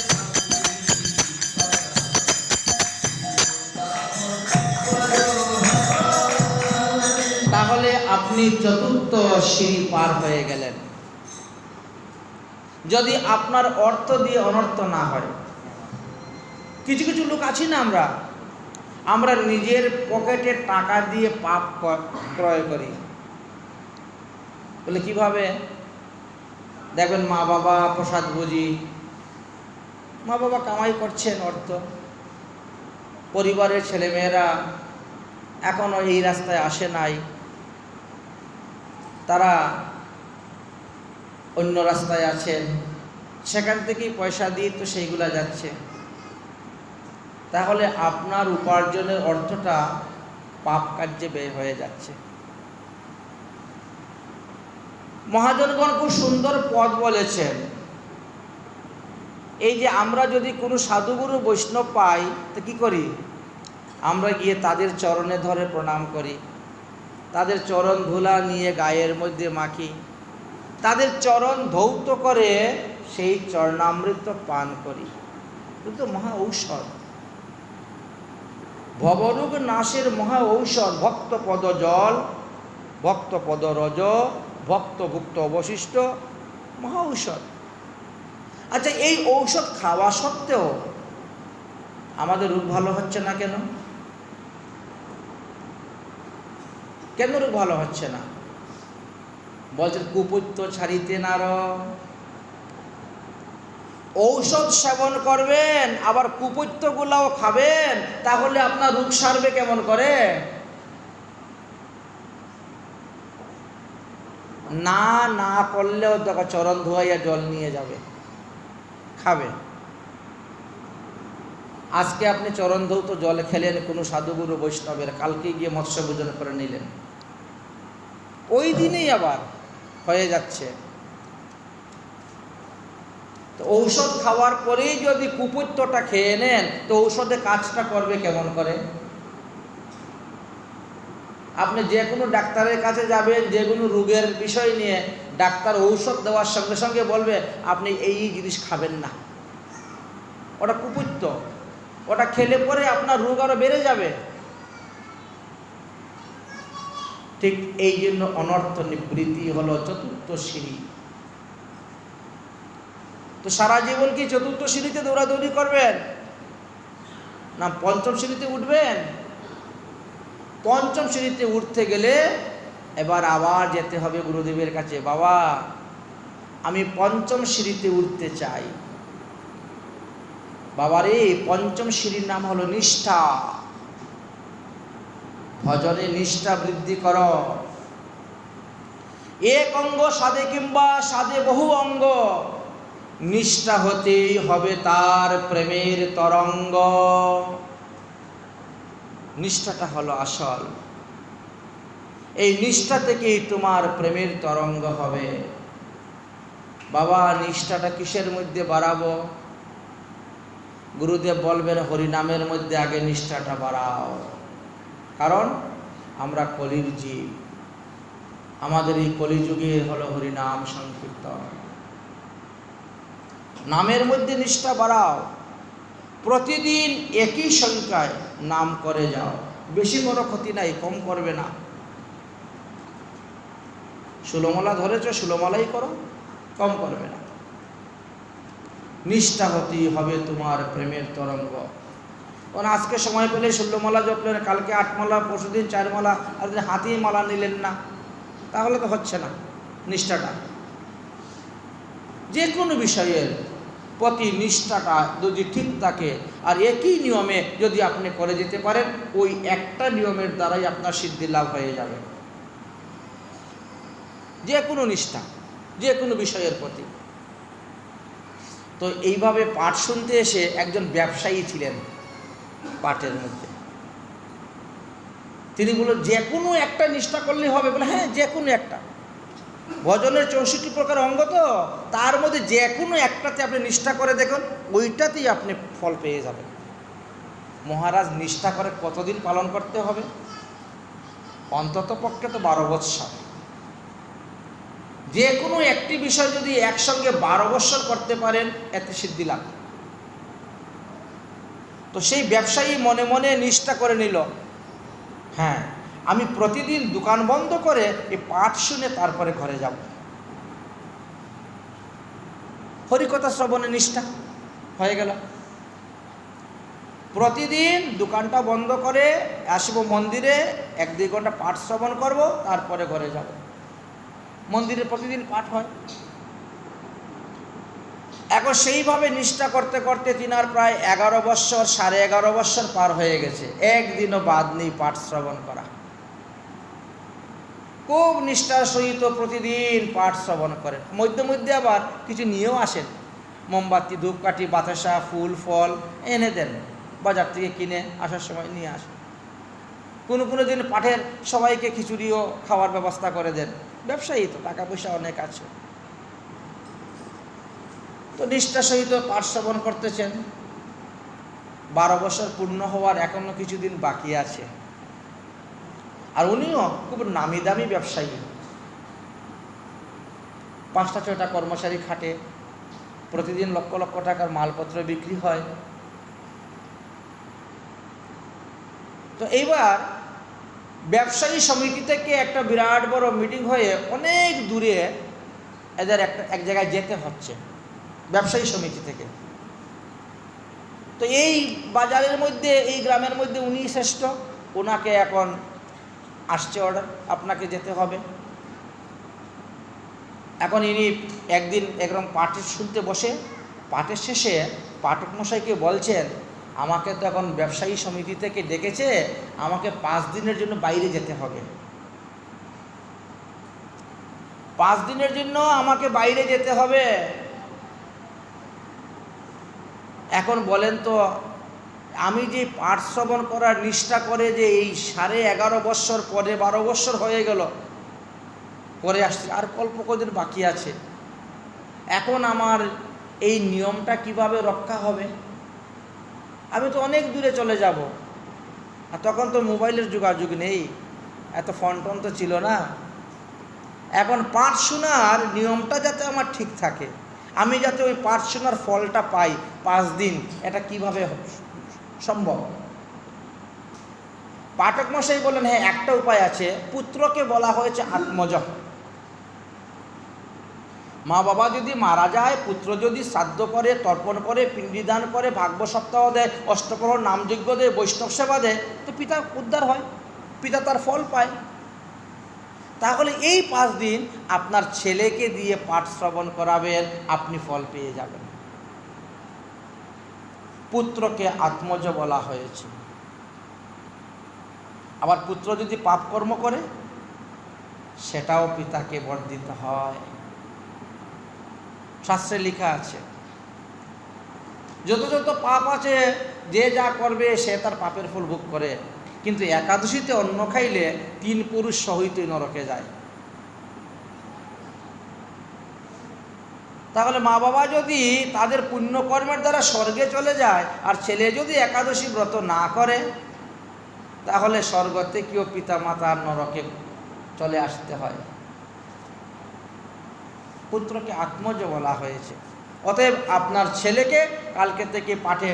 তাহলে আপনি চতুর্থ সিঁড়ি পার হয়ে গেলেন। যদি আপনার অর্থ দিয়ে অনর্থ না হয়। কিছু কিছু লোক আছি না, আমরা নিজের পকেটে টাকা দিয়ে পাপ ক্রয় করি। বলে কিভাবে? দেখবেন মা বাবা প্রসাদ বুঝি, মা বাবা কামাই করছেন অর্থ, পরিবারের ছেলেমেয়েরা এখনো এই রাস্তায় আসে নাই, তারা অন্য রাস্তায় আছেন, সেখান থেকেই পয়সা দিয়ে তো সেইগুলা যাচ্ছে। তাহলে আপনার উপার্জনের অর্থটা পাপ কার্যে ব্যয় হয়ে যাচ্ছে। মহাজনগণ খুব সুন্দর পদ বলেছেন। এই যে আমরা যদি কোনো সাধুগুরু বৈষ্ণব পাই তো কি করি? আমরা গিয়ে তাদের চরণে ধরে প্রণাম করি, তাদের চরণ ধুলা নিয়ে গায়ের মধ্যে মাখি, তাদের চরণ ধৌত করে সেই চরণামৃত পান করি। কিন্তু মহা ঔষধ, ভবরোগ নাশের মহা ঔষধ। ভক্ত পদ জল, ভক্ত পদ রজ, ভক্তভুক্ত অবশিষ্ট মহা ঔষধ। আচ্ছা, এই ঔষধ খাওয়া সত্ত্বেও আমাদের রোগ ভালো হচ্ছে না কেন? কেন রোগ ভালো হচ্ছে না? বলছেন কুপৈত্য ছাড়িতে নার। ঔষধ সেবন করবেন আবার কুপৈত্যগুলাও খাবেন, তাহলে আপনার রোগ সারবে কেমন করে? না করলেও দেখো চরণ ধোয়াইয়া জল নিয়ে যাবে, খাবে। আজকে আপনি চরণ ধৌত জল খেলেন কোনো সাধুগুরু বৈষ্ণবের, কালকে গিয়ে মৎস্য ভোজন করে নিলেন, ওই দিনেই আবার হয়ে যাচ্ছে। তো ঔষধ খাওয়ার পরেই যদি কুপৈত্যটা খেয়ে নেন, তো ঔষধে কাজটা করবে কেমন করে? আপনি যে কোনো ডাক্তারের কাছে যাবেন, যে কোনো রোগের বিষয় নিয়ে, ডাক্তার ঔষধ দেওয়ার সঙ্গে সঙ্গে বলবে আপনি এই জিনিস খাবেন না, ওটা কুপৈত্য, ওটা খেলে পরে আপনার রোগ আরো বেড়ে যাবে। ঠিক এই জন্য অনর্থ নিবৃত্তি হলো চতুর্থ সিঁড়ি। তো সারা জীবন কি চতুর্থ সিঁড়িতে দৌড়াদৌড়ি করবেন, না পঞ্চম সিঁড়িতে উঠবেন? পঞ্চম সিঁড়িতে উঠতে গেলে এবার আবার যেতে হবে গুরুদেবের কাছে, বাবা আমি পঞ্চম সিঁড়িতে উঠতে চাই। বাবারে, পঞ্চম সিঁড়ির নাম হলো নিষ্ঠা। ভজনে নিষ্ঠা বৃদ্ধি কর। এক অঙ্গ সাধে কিংবা সাধে বহু অঙ্গ, নিষ্ঠা হতেই হবে তার প্রেমের তরঙ্গ। নিষ্ঠাটা হলো আসল। এই নিষ্ঠা থেকেই তোমার প্রেমের তরঙ্গ হবে। বাবা, নিষ্ঠাটা কিসের মধ্যে বাড়াবো? গুরুদেব বলবেন হরিনামের মধ্যে আগে নিষ্ঠাটা বাড়াও। কারণ আমরা কলির জীব, আমাদের এই কলিযুগে হলো হরিনাম সংকীর্তন। নামের মধ্যে নিষ্ঠা বাড়াও, প্রতিদিন একই সংখ্যায় নাম করে যাও। বেশি বড় ক্ষতি নাই, কম করবে না। 16 মালা ধরেছ, 16 মালাই করো, কম করবে না। নিষ্ঠা হতেই হবে তোমার প্রেমের তরঙ্গ। কারণ আজকে সময় পেলে 16 মালা জপলেন, কালকে 8 মালা, পরশুদিন 4 মালা, আর হাতেই মালা নিলেন না, তাহলে তো হচ্ছে না। নিষ্ঠাটা যে কোনো বিষয়ের প্রতি নিষ্ঠাটা যদি ঠিক থাকে, আর একই নিয়মে যদি আপনি করে যেতে পারেন, ওই একটা নিয়মের দ্বারাই আপনার সিদ্ধি লাভ হয়ে যাবে। যে কোনো নিষ্ঠা, যে কোনো বিষয়ের প্রতি। তো এইভাবে পাঠ শুনতে এসে একজন ব্যবসায়ী ছিলেন পাঠের মধ্যে। তিনি বললেন যে কোনো একটা নিষ্ঠা করলেই হবে। বলে হ্যাঁ, যে কোনো একটা। ভজনের 64 প্রকার অঙ্গ, তো তার মধ্যে যে কোনো একটাতে আপনি নিষ্ঠা করে দেখুন, ওইটাতেই আপনি ফল পেয়ে যাবেন। মহারাজ, নিষ্ঠা করে কতদিন পালন করতে হবে? অন্তত পক্ষে তো 12 বৎসর। যে কোনো একটি বিষয় যদি একসঙ্গে 12 বৎসর করতে পারেন, এতে সিদ্ধি লাভ। তো সেই ব্যবসায়ী মনে মনে নিষ্ঠা করে নিল, হ্যাঁ আমি প্রতিদিন দোকান বন্ধ করে এই পাঠ শুনে তারপরে ঘরে যাব। হরিকথা শ্রবণে নিষ্ঠা হয়ে গেল। প্রতিদিন দোকানটা বন্ধ করে আসবো মন্দিরে, 1-2 ঘন্টা পাঠ শ্রবণ করব, তারপরে ঘরে যাব। মন্দিরে প্রতিদিন পাঠ হয়। এখন সেইভাবে নিষ্ঠা করতে করতে তিনার প্রায় 11 বৎসর, 11.5 বৎসর পার হয়ে গেছে। একদিনও বাদ নেই পাঠ শ্রবণ করা। খুব নিষ্ঠার সহিত প্রতিদিন পাঠ শ্রবণ করেন। মধ্যে মধ্যে আবার কিছু নিয়েও আসেন, মোমবাতি, ধূপকাঠি, বাতাসা, ফুল ফল এনে দেন, বাজার থেকে কিনে আসার সময় নিয়ে আসেন। কোনো দিন পাঠের সবাইকে খিচুড়িও খাওয়ার ব্যবস্থা করে দেন। ব্যবসায়ী তো, টাকা পয়সা অনেক আছে। তো নিষ্ঠার সহিত পাঠ শ্রবণ করতেছেন। 12 বছর পূর্ণ হওয়ার এখনো কিছুদিন বাকি আছে। আর উনিও খুব নামি দামি ব্যবসায়ী, 5টা-6টা কর্মচারী খাটে, প্রতিদিন লক্ষ লক্ষ টাকার মালপত্র বিক্রি হয়। তো এইবার ব্যবসায়ী সমিতি থেকে একটা বিরাট বড় মিটিং হয়ে অনেক দূরে এদের এক জায়গায় যেতে হচ্ছে ব্যবসায়ী সমিতি থেকে। তো এই বাজারের মধ্যে, এই গ্রামের মধ্যে উনি শ্রেষ্ঠ, ওনাকে এখন আসছে অর্ডার, আপনাকে যেতে হবে। এখন ইনি একদিন একরকম পাঠ শুনতে বসে, পাঠের শেষে পাঠক মশাইকে বলছেন, আমাকে তো এখন ব্যবসায়ী সমিতি থেকে ডেকেছে, আমাকে 5 দিনের জন্য বাইরে যেতে হবে, 5 দিনের জন্য আমাকে বাইরে যেতে হবে। এখন বলেন তো, আমি যে পাঠ শ্রবণ করার নিষ্ঠা করে যে এই 11.5 বৎসর পরে 12 বৎসর হয়ে গেল করে আসছি, আর অল্প কদিন বাকি আছে, এখন আমার এই নিয়মটা কিভাবে রক্ষা হবে? আমি তো অনেক দূরে চলে যাব, আর তখন তো মোবাইলের যোগাযোগ নেই, এত ফোন টোন তো ছিল না। এখন পাঠ শোনার নিয়মটা যাতে আমার ঠিক থাকে, আমি যাতে ওই পাঠ শোনার ফলটা পাই 5 দিন, এটা কিভাবে সম্ভব? পাঠক মশাই বলেন, হ্যাঁ একটা উপায় আছে। পুত্রকে বলা হয়েছে আত্মজ। মা বাবা যদি মারা যায়, পুত্র যদি শ্রাদ্ধ করে, তর্পণ করে, পিণ্ডদান করে, ভাগ্য সপ্তাহ দেয়, অষ্টপ্রহর নামযজ্ঞ দেয়, বৈষ্ণব সেবা দেয়, তো পিতা উদ্ধার হয়, পিতা তার ফল পায়। তাহলে এই 5 দিন আপনার ছেলেকে দিয়ে পাঠ শ্রবণ করাবেন, আপনি ফল পেয়ে যাবেন। পুত্রকে আত্মজ বলা হয়েছে। আবার পুত্র যদি পাপ কর্ম করে, সেটাও পিতাকে বর্ধিত হয়। শাস্ত্রে লেখা আছে, যত যত পাপ আছে, যে যা করবে সে তার পাপের ফল ভোগ করে, কিন্তু একাদশীতে অন্ন খাইলে 3 পুরুষ সহিতই নরকে যায়। তাহলে মা বাবা যদি তাদের পুণ্যকর্মের দ্বারা স্বর্গে চলে যায়, আর ছেলে যদি একাদশী ব্রত না করে, তাহলে স্বর্গ থেকেও পিতা মাতার নরকে চলে আসতে হয়। পুত্রকে আত্মজ বলা হয়েছে। অতএব আপনার ছেলেকে কালকে থেকে পাঠে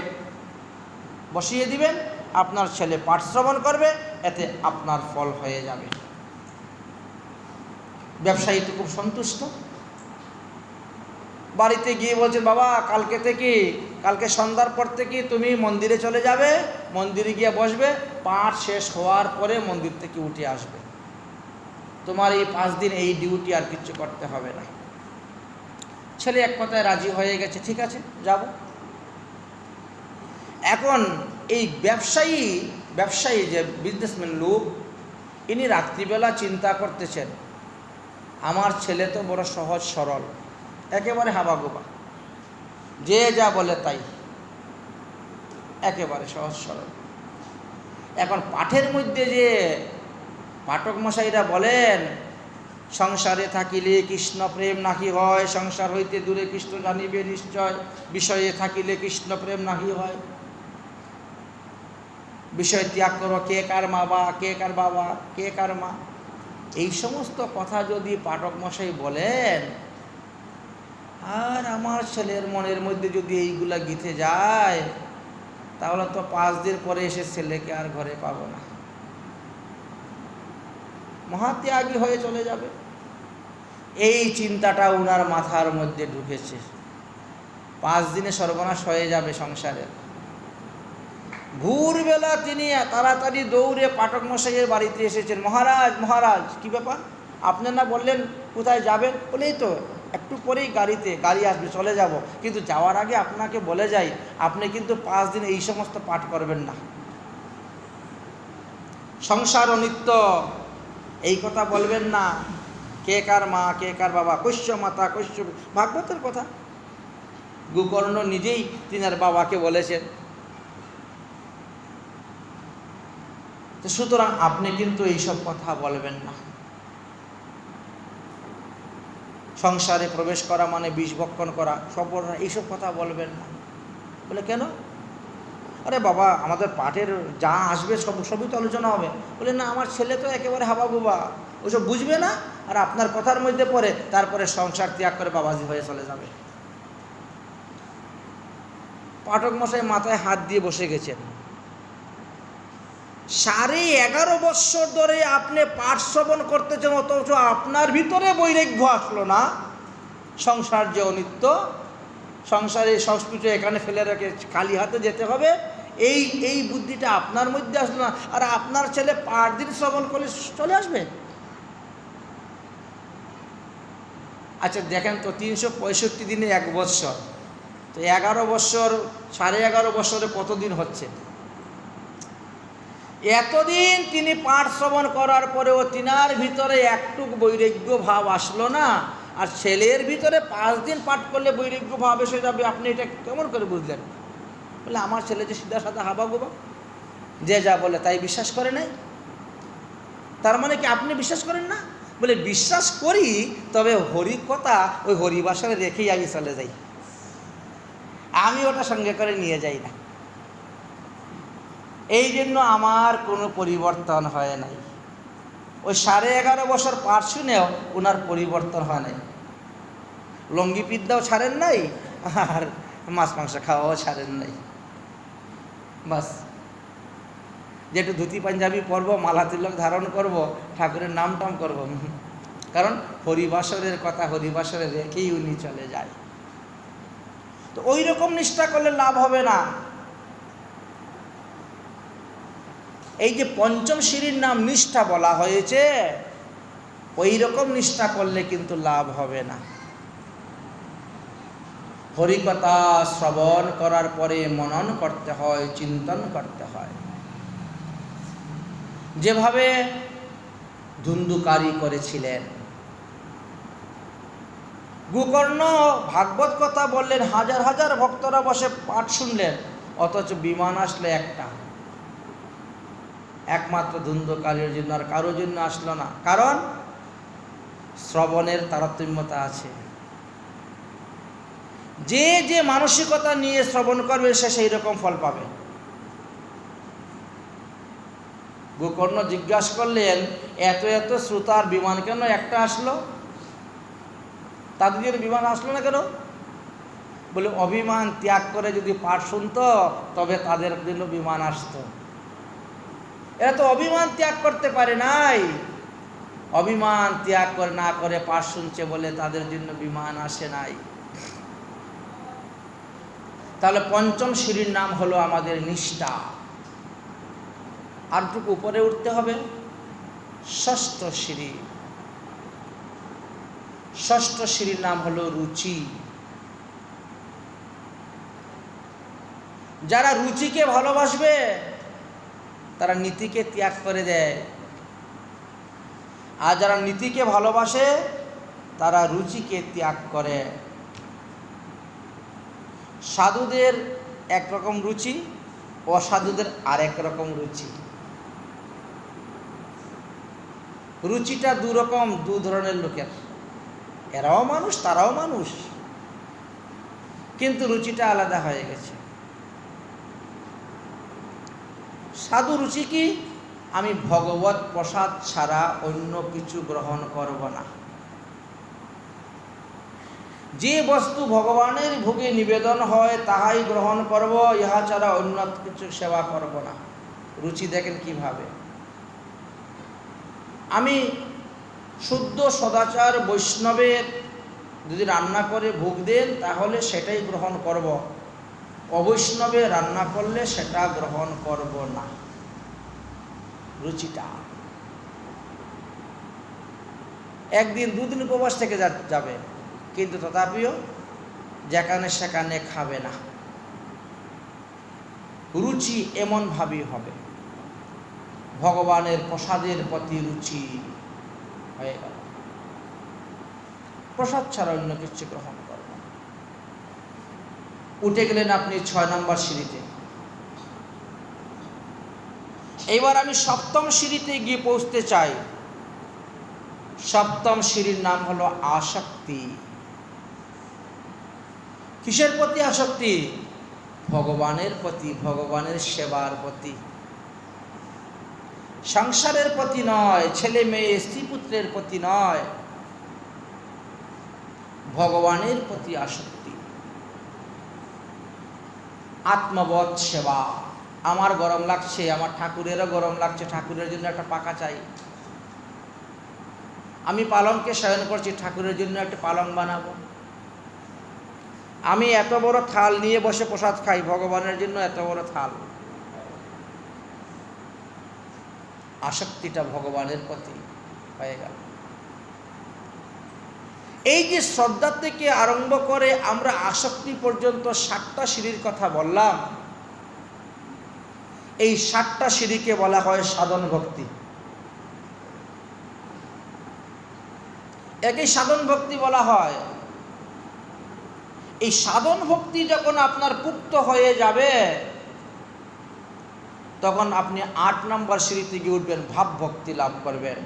বসিয়ে দিবেন, আপনার ছেলে পাঠ শ্রবণ করবে, এতে আপনার ফল হয়ে যাবে। ব্যবসায়ী তো খুব সন্তুষ্ট। বাড়িতে গিয়ে বলছেন, বাবা কালকে সন্ধ্যার পর থেকে তুমি মন্দিরে চলে যাবে, মন্দিরে গিয়ে বসবে, পাঠ শেষ হওয়ার পরে মন্দির থেকে উঠে আসবে, তোমার এই 5 দিন এই ডিউটি, আর কিছু করতে হবে না। ছেলে এক কথায় রাজি হয়ে গেছে, ঠিক আছে যাব। এখন এই ব্যবসায়ী যে বিজনেসম্যান লোক, ইনি রাত্রিবেলা চিন্তা করতেছেন, আমার ছেলে তো বড় সহজ সরল, একেবারে হাবাগোবা, যে যা বলে তাই, একেবারে সহজ সরল। এখন পাঠের মধ্যে যে পাঠক মশাইরা বলেন, সংসারে থাকিলে কৃষ্ণ প্রেম নাহি হয়, সংসার হইতে দূরে কৃষ্ণ জানিবে নিশ্চয়, বিষয়ে থাকিলে কৃষ্ণ প্রেম নাহি হয়, বিষয় ত্যাগ করো, কে কার মা বা কে কার বাবা, কে কার মা, এই সমস্ত কথা যদি পাঠক মশাই বলেন, আর আমার ছেলের মনের মধ্যে যদি এইগুলা গিথে যায়, তাহলে তো 5 দিন পরে এসে ছেলেকে আর ঘরে পাবো না, মহাত্যাগী হয়ে চলে যাবে। এই চিন্তাটা উনার মাথার মধ্যে ঢুকেছে। 5 দিনে সর্বনাশ হয়ে যাবে সংসারের। ভোরবেলা তিনি তাড়াতাড়ি দৌড়ে পাঠক মশাইয়ের বাড়িতে এসেছেন। মহারাজ কি ব্যাপার, আপনি না বললেন কোথায় যাবেন? বলেই তো একটু পরেই গাড়ি আসবে, চলে যাব, কিন্তু যাওয়ার আগে আপনাকে বলে যাই, আপনি কিন্তু 5 দিন এই সমস্ত পাঠ করবেন না, সংসার অনিত্য, এই কথা বলবেন না, কে কার মা কে কার বাবা, কৈশ্য মাতা কৈশ্য, ভাগবতের কথা, গোকর্ণ নিজেই তিনার বাবাকে বলেছেন। তো সুতরাং আপনি কিন্তু এইসব কথা বলবেন না। সংসারে প্রবেশ করা মানে বিষ ভক্ষণ করা, এইসব কথা বলবেন না। বলে কেন? আরে বাবা, আমাদের পাঠের যা আসবে সবই তো আলোচনা হবে। বলে না, আমার ছেলে তো একেবারে হাবাগুবা, ওসব বুঝবে না, আর আপনার কথার মধ্যে পড়ে তারপরে সংসার ত্যাগ করে বাবাজি হয়ে চলে যাবে। পাঠক মশাই মাথায় হাত দিয়ে বসে গেছেন। 11.5 বৎসর ধরে আপনি পাঠ শ্রবণ করতেছেন, অথচ আপনার ভিতরে বৈরাগ্য আসলো না। সংসার যে অনিত্য, সংসারে সংস্কৃতি এখানে ফেলে রেখে খালি হাতে যেতে হবে, এই বুদ্ধিটা আপনার মধ্যে আসলো না। আর আপনার ছেলে 5 দিন শ্রবণ করলে চলে আসবে। আচ্ছা দেখেন তো, 365 দিনে 1 বৎসর, তো 11 বৎসর, 11.5 বৎসরে কত দিন হচ্ছে? এতদিন তিনি পাঠ শ্রবণ করার পরেও তিনার ভিতরে একটুকু বৈরাগ্য ভাব আসলো না। আর ছেলের ভিতরে 5 দিন পাঠ করলে বৈরাগ্য ভাব এসে যাবে, আপনি এটা কেমন করে বুঝলেন? বলে আমার ছেলে যে সিধা সাদা হাবা গোবা, যে যা বলে তাই বিশ্বাস করে নাই। তার মানে কি আপনি বিশ্বাস করেন না? বলে বিশ্বাস করি, তবে হরি কথা ওই হরিবাসরে রেখেই আমি চলে যাই, আমি ওটা সঙ্গে করে নিয়ে যাই না। এই জন্য আমার কোনো পরিবর্তন হয় নাই। ওই 11.5 বছর পাঠ শুনেও ওনার পরিবর্তন হয় নাই। লঙ্গি পিদ্দাও ছাড়েন নাই, আর মাছ মাংস খাওয়াও ছাড়েন নাই। বাস, যেটু ধুতি পাঞ্জাবি পরব, মালা তিলক ধারণ করব, ঠাকুরের নাম টাম করব, কারণ হরিবাসরের কথা হরিবাসরে রেখেই উনি চলে যায়। তো ওই রকম নিষ্ঠা করলে লাভ হবে না। এই যে পঞ্চম সিঁড়ির নাম নিষ্ঠা বলা হয়েছে, ওই রকম নিষ্ঠা করলে কিন্তু লাভ হবে না। হরিকথা শ্রবণ করার পরে মনন করতে হয়, চিন্তন করতে হয়। যেভাবে ধুন্ধুকারী করেছিলেন, গোকর্ণ ভাগবত কথা বললেন, হাজার হাজার ভক্তরা বসে পাঠ শুনলেন, অথচ বিমান আসলে একটা, একমাত্র ধুন্ধুকারীর জন্য, আর কারোর জন্য আসলো না। কারণ শ্রবণের তারতম্যতা আছে। যে যে মানসিকতা নিয়ে শ্রবণ করবে সে সেই রকম ফল পাবে। গোকর্ণ জিজ্ঞাসা করলেন, এত এত শ্রোতার বিমান কেন একটা আসলো? তাদের বিমান আসলো না কেন? বলে অভিমান ত্যাগ করে যদি পাঠ শুনতো তবে তাদের জন্য বিমান আসতো। এরা তো অভিমান ত্যাগ করতে পারে নাই, অভিমান ত্যাগ করে না করে পাঠ শুনছে বলে তাদের জন্য বিমান আসে নাই। তাহলে পঞ্চম সিঁড়ির নাম হলো আমাদের নিষ্ঠা। আরটুকু উপরে উঠতে হবে, ষষ্ঠ সিঁড়ি। ষষ্ঠ সিঁড়ির নাম হলো রুচি। যারা রুচিকে ভালোবাসবে তারা নীতিকে ত্যাগ করে দেয়, আর যারা নীতিকে ভালোবাসে তারা রুচিকে ত্যাগ করে। সাধুদের একরকম রুচি, অসাধুদের আরেক রকম রুচি। রুচিটা দুরকম, দু ধরনের লোকের, এরাও মানুষ তারাও মানুষ, কিন্তু রুচিটা আলাদা হয়ে গেছে। সাধু রুচি কি? আমি ভগবত প্রসাদ ছাড়া অন্য কিছু গ্রহণ করব না। যে বস্তু ভগবানের ভোগে নিবেদন হয় তাহাই গ্রহণ করব, ইহা ছাড়া অন্য কিছু সেবা করব না। রুচি দেখেন কিভাবে। আমি শুদ্ধ সদাচার বৈষ্ণবের যদি রান্না করে ভোগ দেন তাহলে সেটাই গ্রহণ করব, অবৈষ্ণবে রান্না করলে সেটা গ্রহণ করব না। রুচিটা একদিন দুদিন উপবাস থেকে যাবে, কিন্তু তথাপিও যেখানে সেখানে খাবে না। রুচি এমন ভাবেই হবে, ভগবানের প্রসাদের প্রতি রুচি হয়ে গেল, প্রসাদ ছাড়া অন্য কিছু গ্রহণ করব। উঠে গেলেন আপনি 6 নম্বর সিঁড়িতে। এবার আমি সপ্তম সিঁড়িতে গিয়ে পৌঁছতে চাই। সপ্তম সিঁড়ির নাম হলো আসক্তি। কিসের প্রতি আসক্তি? ভগবানের প্রতি, ভগবানের সেবার প্রতি, সংসারের প্রতি নয়, ছেলে মেয়ে স্ত্রী পুত্রের প্রতি নয়, ভগবানের প্রতি আসক্তি। আত্মবৎ সেবা, আমার গরম লাগছে, আমার ঠাকুরেরও গরম লাগছে, ঠাকুরের জন্য একটা পাখা চাই। আমি পালঙ্কে শয়ন করছি, ঠাকুরের জন্য একটা পালং বানাবো। আমি এত বড় থাল নিয়ে বসে প্রসাদ খাই, ভগবানের জন্য এত বড় থাল। আসক্তিটা ভগবানের প্রতি হয়ে গেল। এই যে শ্রদ্ধা থেকে আরম্ভ করে আমরা আসক্তি পর্যন্ত 7টা সিঁড়ির কথা বললাম, এই 7টা সিঁড়িকে বলা হয় সাধন ভক্তি। একই সাধন ভক্তি বলা হয়। এই সাধন ভক্তি যখন আপনার পুক্ত হয়ে যাবে, তখন আপনি 8 নম্বর সিঁড়িতে গিয়ে উঠবেন, ভাব ভক্তি লাভ করবেন।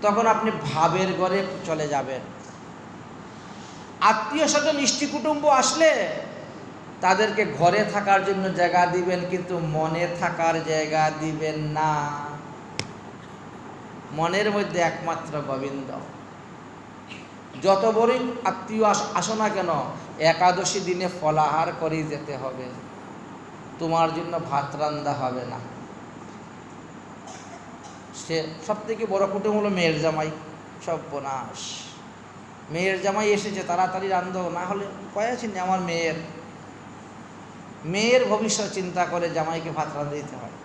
তখন আপনি ভাবের ঘরে চলে যাবেন। আত্মীয় স্বজন ইষ্টি কুটুম্ব আসলে তাদেরকে ঘরে থাকার জন্য জায়গা দিবেন, কিন্তু মনে থাকার জায়গা দিবেন না। মনের মধ্যে একমাত্র গোবিন্দ। যত বড়ই আত্মীয় আসো না কেন, একাদশী দিনে ফলাহার করেই যেতে হবে, তোমার জন্য ভাত রান্না হবে না। সে সব থেকে বড় কুটুম হলো মেয়ের জামাই। সর্বনাশ, মেয়ের জামাই এসেছে, তাড়াতাড়ি রান্ধো, না হলে উপায় আছে না। আমার মেয়ের ভবিষ্যৎ চিন্তা করে জামাইকে ভাত রাঁধে দিতে হয়।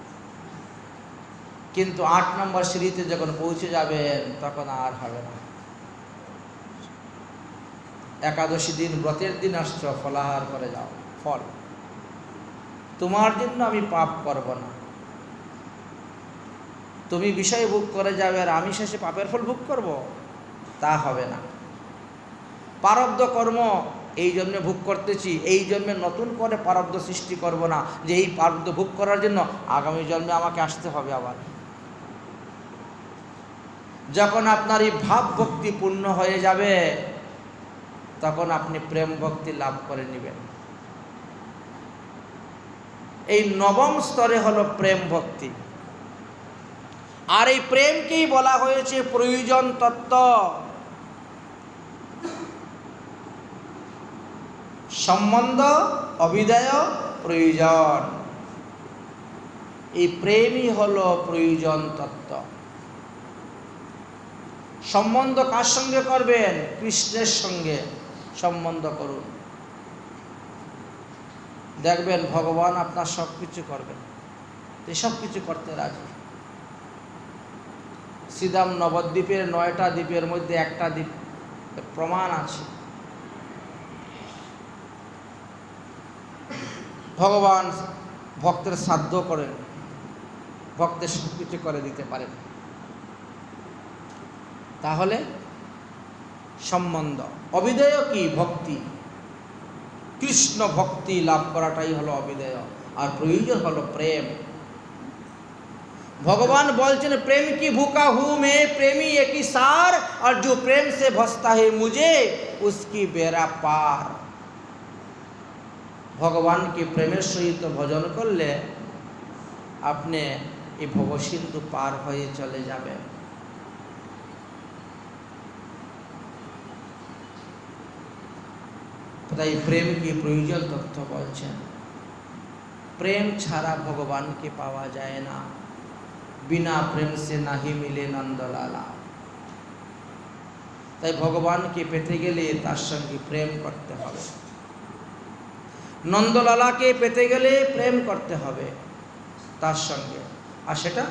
কিন্তু 8 নম্বর সিঁড়িতে যখন পৌঁছে যাবেন, তখন আর হবে না। একাদশী দিন, ব্রতের দিন আসছ, ফলাহার করে যাও, ফল তোমার জন্য আমি পাপ করব না। তুমি বিষয় ভোগ করে যাবে আর আমি শেষে পাপের ফল ভোগ করব, তা হবে না। প্রারব্ধ কর্ম এই জন্যে ভোগ করতেছি, এই জন্মে নতুন করে প্রারব্ধ সৃষ্টি করব না যে এই প্রারব্ধ ভোগ করার জন্য আগামী জন্মে আমাকে আসতে হবে আবার। যখন আপনার এই ভাব ভক্তি পূর্ণ হয়ে যাবে, তখন আপনি প্রেম ভক্তি লাভ করে নেবেন। এই 9ম স্তরে হলো প্রেম ভক্তি। আর এই প্রেমকেই বলা হয়েছে প্রয়োজন তত্ত্ব। সম্বন্ধ, অভিদয়, প্রয়োজন, এই প্রেমই হলো প্রয়োজন তত্ত্ব। সম্বন্ধ কার সঙ্গে করবেন? কৃষ্ণের সঙ্গে সম্বন্ধ করুন, দেখবেন ভগবান আপনার সব কিছু করবেন। সব কিছু করতে রাজি। শ্রীধাম নবদ্বীপের 9টা দ্বীপের মধ্যে একটা দ্বীপ প্রমাণ আছে। ভগবান ভক্তের সাধ্য করেন, ভক্তের সব কিছু করে দিতে পারেন। তাহলে সম্বন্ধ, অভিদয় কি? ভক্তি, কৃষ্ণ ভক্তি লাভ করাটাই হলো অভিদয়। আর প্রয়োজন হলো প্রেম। भगवान बोलते हैं प्रेम की भूखा हूँ मैं, प्रेमी एक ही सार, और जो प्रेम से भसता है मुझे उसकी बेड़ा पार। भगवान के प्रेमेर सहित भजन करले आपने ये भवसिंधु पार हये चले जाबेन। তাই প্রেম কি প্রয়োজন তথ্য বলছেন। প্রেম ছাড়া ভগবানকে পাওয়া যায় না। बिना प्रेम से नहीं मिले नंदलाला। তাই ভগবানকে পেতে গেলে তার সঙ্গে প্রেম করতে হবে। নন্দলালাকে পেতে গেলে প্রেম করতে হবে তার সঙ্গে, আর সেটা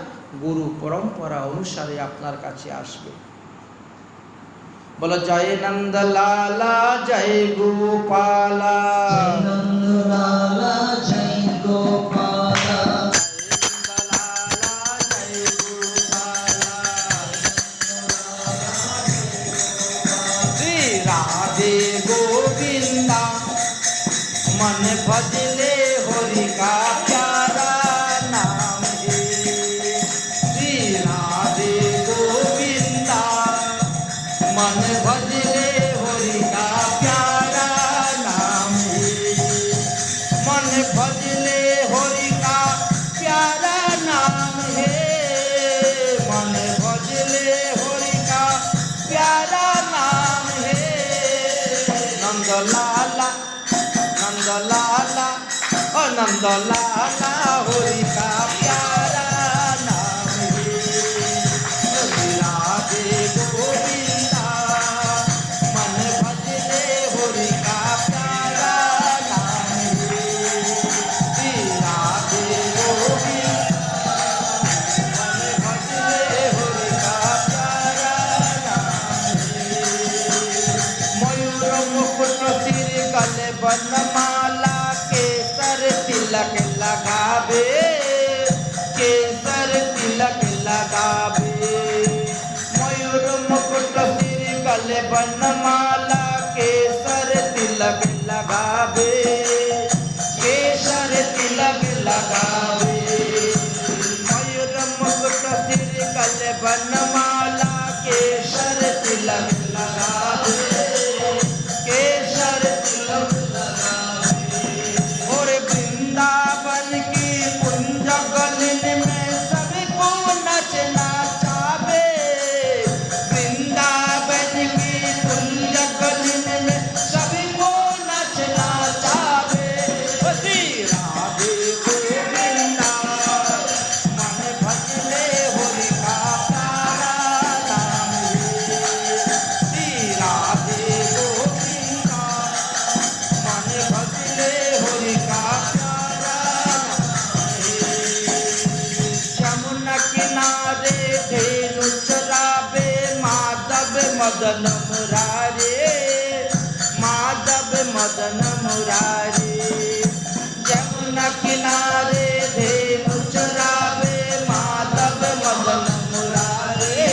গুরু পরম্পরা অনুসারে আপনার কাছে আসবে। বলো জয় নন্দলালা জয় গোপালা, জয় নন্দলালা জয় গোপালা, मन भजले हरि का प्यारा नाम है, श्री राधे गोविंदा। मन भजले हरि का प्यारा नाम है, मन भजले हरि का प्यारा नाम है, मन भजले हरि का प्यारा नाम है। नंदलाला नंदलाला ओ नंद नंद लाला हरि का प्यारा नाम है राधे गोविंदा मन भजले हरि का प्यारा नाम है राधे गोविंदा मन भजले हरि का प्यारा नाम है मयूर मुकुट सिर गले बनमाला केसर तिलक लगावे केसर तिलक लगावे मयूर मुकुट सिर गले बनमाला केसर तिलक लगावे केसर तिलक लगावे मयूर मुकुट सिर गले बनमाला केसर तिलक लगावे केसर तिलक और वृंदावन की कुंज गलिन में सबको नचना चाहे वृंदावन की कुंज गलिन में सबको नचना चाहे श्री राधे गोविंदा मन भजले हरि का प्यारा नाम है श्री राधे गोविंदा मन भजले हरि का प्यारा यमुना किनारे धेनु चरावे माधव मदन मुरारे माधव मदन मुरारे यमुना किनारे धेनु चरावे माधव मदन मुरारे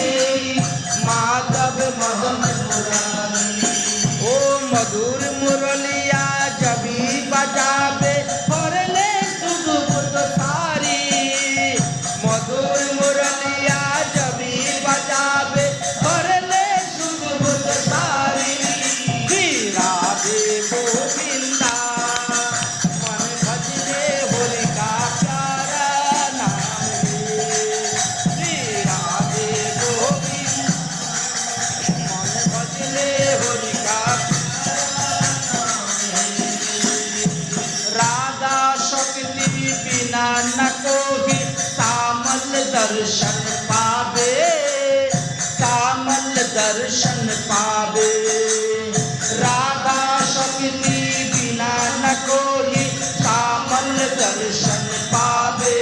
माधव मदन मुरारे ओ मधुर मुरलिया जबी बजावे फरले सुगबुद सारी मधुर मुरलिया जबी बजावे फरले सुगबुद सारी श्री राधे गोविंदा मन भजले हरि का प्यारा नाम है श्री राधे गोविंदा मन भजले हरि का राधा शक्ति बिना न कोई सामल दर्शन पावे सामल दर्शन पावे राधा शक्ति बिना न कोई सामल दर्शन पावे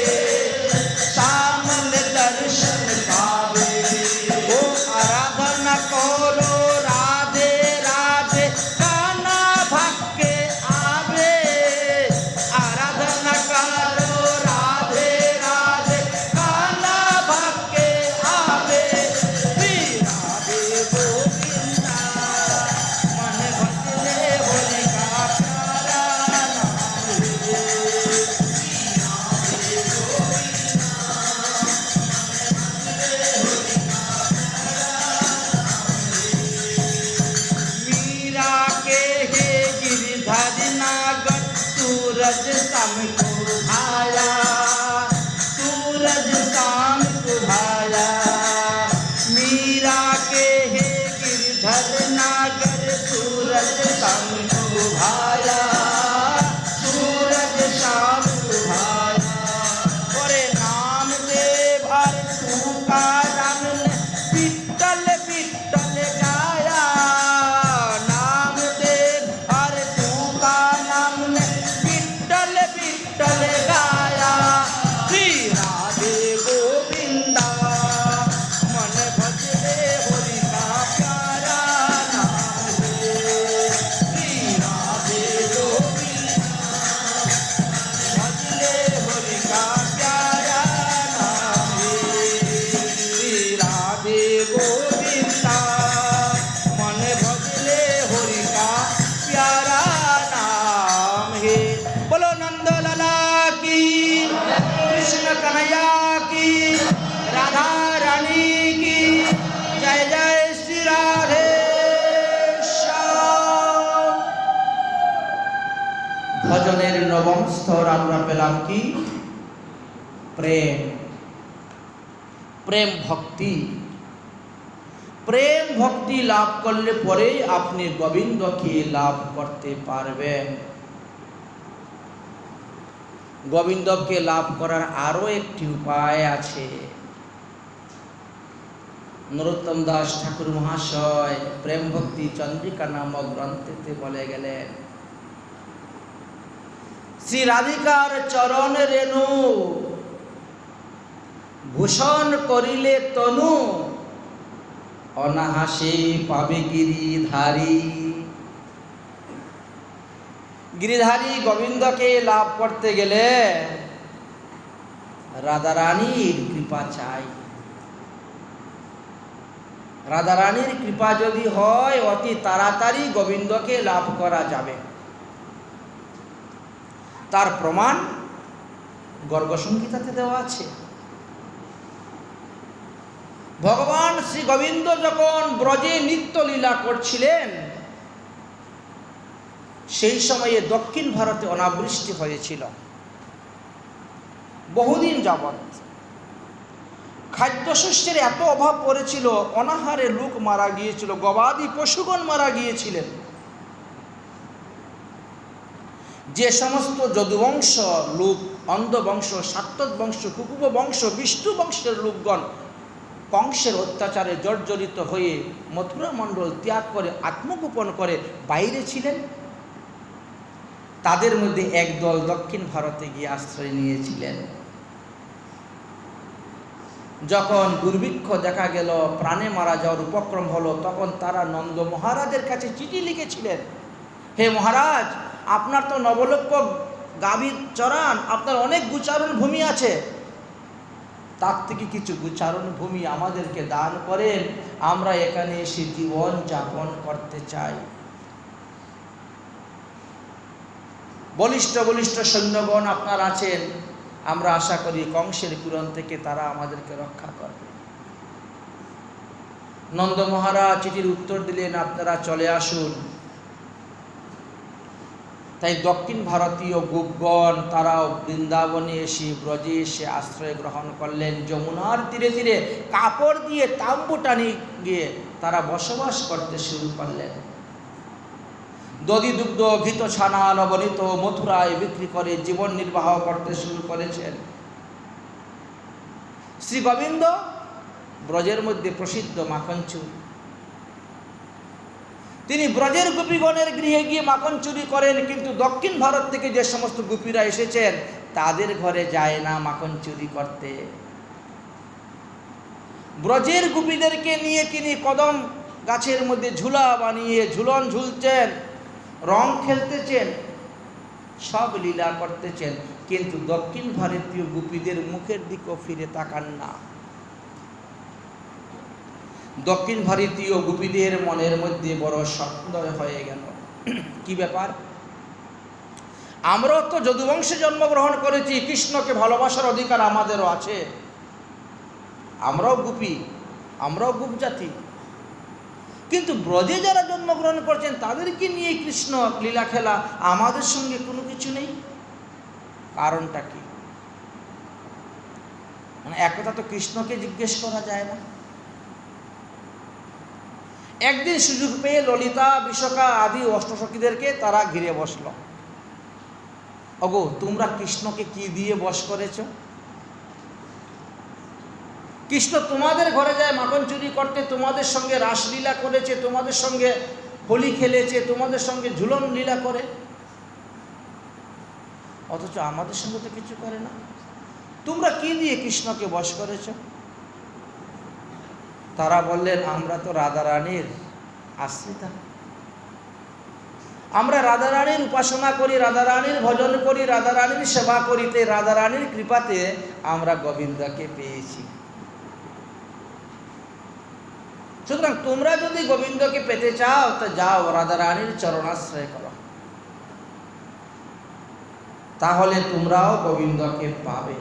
सामल दर्शन पावे ओ आराधना करो राधे राधे गाना भक्के आवे आराधना करो राधे राधे गाना भक्के आवे श्री राधे गोविंदा मन भजले हरि का प्यारा नाम है श्री राधे मीरा के हे गिरधर नागर सूरज शाम को भाया सूरज शाम को भाया मीरा के हे गिरधर नागर सूरज शाम को भाया सूरज शाम को भाया और नाम देव हर तू का रंग ने विट्ठल विट्ठल गाया नाम देव हर तू का नाम ने विट्ठल विट्ठल गाया श्री राधे गोविंदा मन भजले हरि का प्यारा नाम है श्री राधे गोविंदा भजले हरि का प्यारा नाम है श्री राधे गोविंदा मन भजले हरि का प्यारा नाम है बोलो नंद लाला की कृष्ण कन्हैया की राधा रानी की जय जय श्री राधे श्याम ভজনের নবম স্তর আমরা পেলাম কি প্রেম প্রেম ভক্তি প্রেম ভক্তি লাভ করলে পরে আপনি গোবিন্দকে লাভ করতে পারবেন গোবিন্দকে লাভ করার আরও একটি উপায় আছে। নরোত্তম দাস ঠাকুর মহাশয় প্রেম ভক্তি চন্দ্রিকা নামক গ্রন্থেতে বলে গেলেন, শ্রী রাধিকার চরণ রেণু ভূষণ করিলে তনু, অনাহাসে পাবে গিরিধারী। গিরিধারী গোবিন্দকে লাভ করতে গেলে রাধারানীর কৃপা চাই। রাধারানীর কৃপা যদি হয় অতি তাড়াতাড়ি গোবিন্দকে লাভ করা যাবে। তার প্রমাণ গর্গসংহিতাতে দেওয়া আছে। ভগবান শ্রী গোবিন্দ যখন ব্রজে নিত্য লীলা করছিলেন, সেই সময়ে দক্ষিণ ভারতে অনাবৃষ্টি হয়েছিল বহুদিন যাবৎ। খাদ্যশস্যের এত অভাব পড়েছিল, অনাহারে লোক মারা গিয়েছিল, গবাদি পশুগণ মারা গিয়েছিলেন। যে সমস্ত যদুবংশ লোক, অন্ধবংশ, সাত্তত বংশ, কুকুব বংশ, বিষ্ণু বংশের লোকগণ কংসের অত্যাচারে জর্জরিত হয়ে মথুরা মণ্ডল ত্যাগ করে আত্মগোপন করে বাইরে ছিলেন, তাদের মধ্যে একদল দক্ষিণ ভারতে গিয়ে আশ্রয় নিয়েছিলেন। যখন দুর্ভিক্ষ দেখা গেল, প্রাণে মারা যাওয়ার উপক্রম হলো, তখন তারা নন্দ মহারাজের কাছে চিঠি লিখেছিলেন, হে মহারাজ, আপনার তো নবলক্ষ গাভী চরান, আপনার অনেক গুচারণ ভূমি আছে, তার থেকে কিছু গুচারণ ভূমি আমাদেরকে দান করেন, আমরা এখানে এসে জীবন যাপন করতে চাই। বলিষ্ঠ বলিষ্ঠ সৈন্যগণ আপনার আছেন, আমরা আশা করি কংসের পীড়ন থেকে তারা আমাদেরকে রক্ষা করবে। নন্দ মহারাজ চিঠির উত্তর দিলেন, আপনারা চলে আসুন। তাই দক্ষিণ ভারতীয় গোপগণ তারাও বৃন্দাবনে এসে, ব্রজে এসে আশ্রয় গ্রহণ করলেন। যমুনার তীরে তীরে কাপড় দিয়ে তাম্বু টানি গিয়ে তারা বসবাস করতে শুরু করলেন। দধি দুগ্ধ ঘৃত ছানা নবনীত মথুরায় বিক্রি করে জীবন নির্বাহ করতে শুরু করেছেন। শ্রী গোবিন্দ ব্রজের মধ্যে প্রসিদ্ধ মাখন চুরি। তিনি ব্রজের গোপীগণের গৃহে গিয়ে মাখন চুরি করেন, কিন্তু দক্ষিণ ভারত থেকে যে সমস্ত গোপীরা এসেছেন তাদের ঘরে যায় না মাখন চুরি করতে। ব্রজের গোপীদেরকে নিয়ে তিনি কদম গাছের মধ্যে ঝুলা বানিয়ে ঝুলন ঝুলছেন, রং খেলতেছেন, সব লীলা করতেছেন, কিন্তু দক্ষিণ ভারতীয় গোপীদের মুখের দিকেও ফিরে তাকান না। দক্ষিণ ভারতীয় গোপীদের মনের মধ্যে বড় সন্দেহ হয়ে গেল, কি ব্যাপার, আমরাও তো যদুবংশে জন্মগ্রহণ করেছি, কৃষ্ণকে ভালোবাসার অধিকার আমাদেরও আছে, আমরাও গোপী, আমরাও গোপ জাতি, কিন্তু ব্রজে যারা জন্মগ্রহণ করছেন তাদেরকে নিয়ে কৃষ্ণ লীলা খেলা, আমাদের সঙ্গে কোনো কিছু নেই, কারণটা কি? মানে একথা তো কৃষ্ণকে জিজ্ঞেস করা যায় না। একদিন সুযোগ পেয়ে ললিতা, বিশাখা আদি অষ্টসখীদেরকে তারা ঘিরে বসল। ওগো, তোমরা কৃষ্ণকে কি দিয়ে বশ করেছ? কৃষ্ণ তোমাদের ঘরে যায় মাখন চুরি করতে, তোমাদের সঙ্গে রাসলীলা করেছে, তোমাদের সঙ্গে হোলি খেলেছে, তোমাদের সঙ্গে ঝুলন লীলা করে, অথচ আমাদের সঙ্গে তো কিছু করে না। তোমরা কি দিয়ে কৃষ্ণকে বশ করেছ? তারা বললেন, আমরা তো রাধারানীর আশ্রিতা, আমরা রাধারানীর উপাসনা করি, রাধারানীর ভজন করি, রাধারানীর সেবা করিতে, রাধারানীর কৃপাতে আমরা গোবিন্দকে পেয়েছি। সুতরাং তোমরা যদি গোবিন্দকে পেতে চাও তো যাও রাধারানীর চরণাশ্রয় করো, তাহলে তোমরাও গোবিন্দকে পাবে।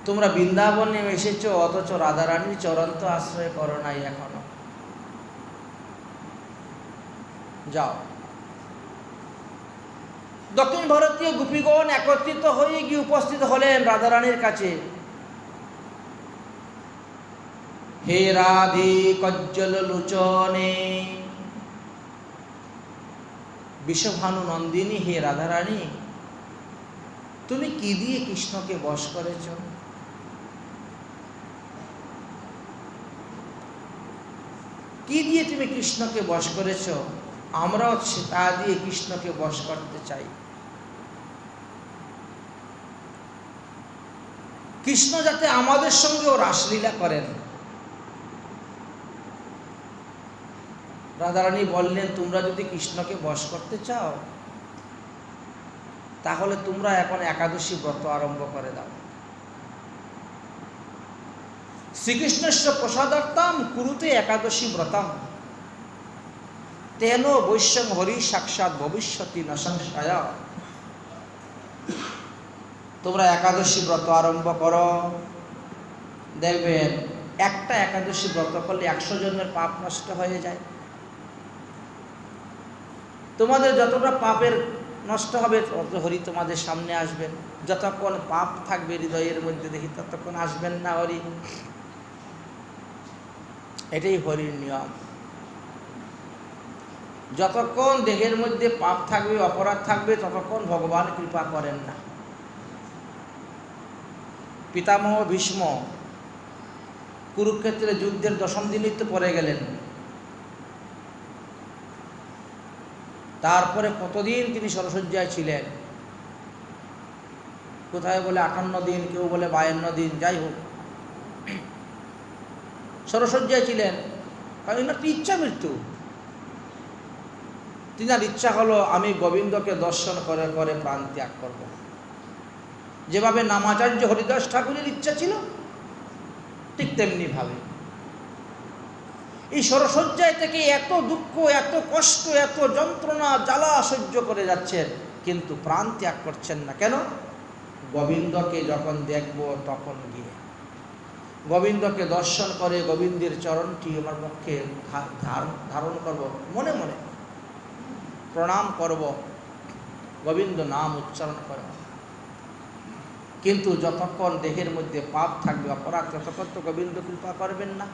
তোমরা বৃন্দাবনে এসেছো, অথচ রাধারানীর চরণ তো আশ্রয় করো নাই এখনো, যাও। দক্ষিণ ভারতীয় গোপীগণ একত্রিত হয়ে গিয়ে উপস্থিত হলেন রাধারানীর কাছে। হে রাধে কজ্জল লোচনে বিষভানু নন্দিনী, হে রাধারানী, তুমি কি দিয়ে কৃষ্ণকে বশ করেছ? কি দিয়ে তুমি কৃষ্ণকে বশ করেছ? আমরাও তা দিয়ে কৃষ্ণকে বশ করতে চাই। কৃষ্ণ যাতে আমাদের সঙ্গেও রাসলীলা করেন। রাধারানী বললেন, তোমরা যদি কৃষ্ণকে বশ করতে চাও তাহলে তোমরা এখন একাদশী ব্রত আরম্ভ করে দাও। শ্রীকৃষ্ণস্য প্রসাদার্থম কুরুতে একাদশী ব্রতম তেন বৈশ্যং হরি সাক্ষাৎ ভবিষ্যতি ন সংশয়। তোমরা একাদশী ব্রত আরম্ভ করো, দেখবেন একটা একাদশী ব্রত করলে 100 জন্মের পাপ নষ্ট হয়ে যায়। তোমাদের যতটা পাপের নষ্ট হবে তত হরি তোমাদের সামনে আসবেন। যতক্ষণ পাপ থাকবে হৃদয়ের মধ্যে দেখি ততক্ষণ আসবেন না হরি। এটাই হরির নিয়ম। যতক্ষণ দেহের মধ্যে পাপ থাকবে, অপরাধ থাকবে, ততক্ষণ ভগবান কৃপা করেন না। পিতামহ ভীষ্ম কুরুক্ষেত্রে যুদ্ধের 10ম দিনই তো পড়ে গেলেন। তারপরে কতদিন তিনি শরশয্যায় ছিলেন। কোথায় বলে 58 দিন, কেউ বলে 52 দিন, যাই হোক শরশয্যায় ছিলেন। কারণ এনার ইচ্ছা মৃত্যু। তিনার ইচ্ছা হলো আমি গোবিন্দকে দর্শন করে করে প্রাণ ত্যাগ করব। যেভাবে নামাচার্য হরিদাস ঠাকুরের ইচ্ছা ছিল ঠিক তেমনি ভাবে এই শরশয্যায় থেকে এত দুঃখ, এত কষ্ট, এত যন্ত্রণা জ্বালা সহ্য করে যাচ্ছেন, কিন্তু প্রাণ ত্যাগ করছেন না। কেন? গোবিন্দকে যখন দেখব তখন গিয়ে গোবিন্দকে দর্শন করে গোবিন্দের চরণটি আমার পক্ষে ধারণ করব, মনে মনে প্রণাম করব, গোবিন্দ নাম উচ্চারণ করব। কিন্তু যতক্ষণ দেহের মধ্যে পাপ থাকবে, অপরাধ, ততক্ষণ তো গোবিন্দ কৃপা করবেন না।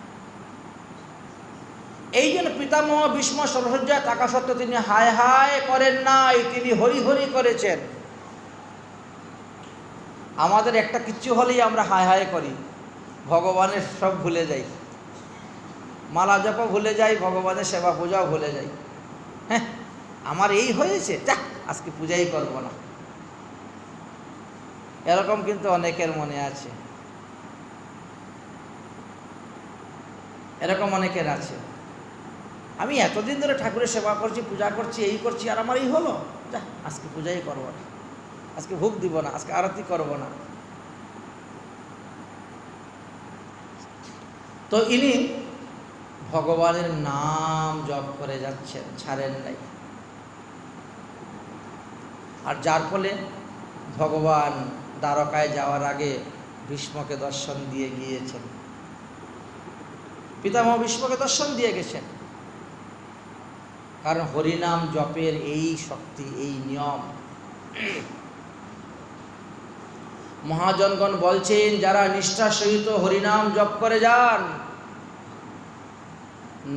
এই জন্য পিতামহ ভীষ্ম শরশয্যায় থাকা সত্ত্বেও তিনি হায় হায় করেন নাই, তিনি হরি হরি করেছেন। আমাদের একটা কিচ্ছু হলেই আমরা হায় হায় করি, ভগবানের সব ভুলে যাই, মালা জপও ভুলে যাই, ভগবানের সেবা পূজাও ভুলে যাই। হ্যাঁ, আমার এই হয়েছে, যাক আজকে পূজাই করব না। এরকম কিন্তু অনেকের মনে আছে, এরকম অনেকের আছে। আমি এতদিন ধরে ঠাকুরের সেবা করছি, পূজা করছি, এই করছি, আর আমার এই হলো, যা আজকে পূজাই করব না, আজকে ভোগ দিব না, আজকে আরতি করব না। তো ইনি ভগবানের নাম জপ করে যাচ্ছেন, ছাড়েন নাই। আর যার ফলে ভগবান দ্বারকায় যাওয়ার আগে ভীষ্মকে দর্শন দিয়ে গিয়েছেন, পিতামহ ভীষ্মকে দর্শন দিয়ে গেছেন। কারণ হরিনাম জপের এই শক্তি, এই নিয়ম। মহাজনগণ বলছেন, যারা নিষ্ঠার সহিত হরিনাম জপ করে যান,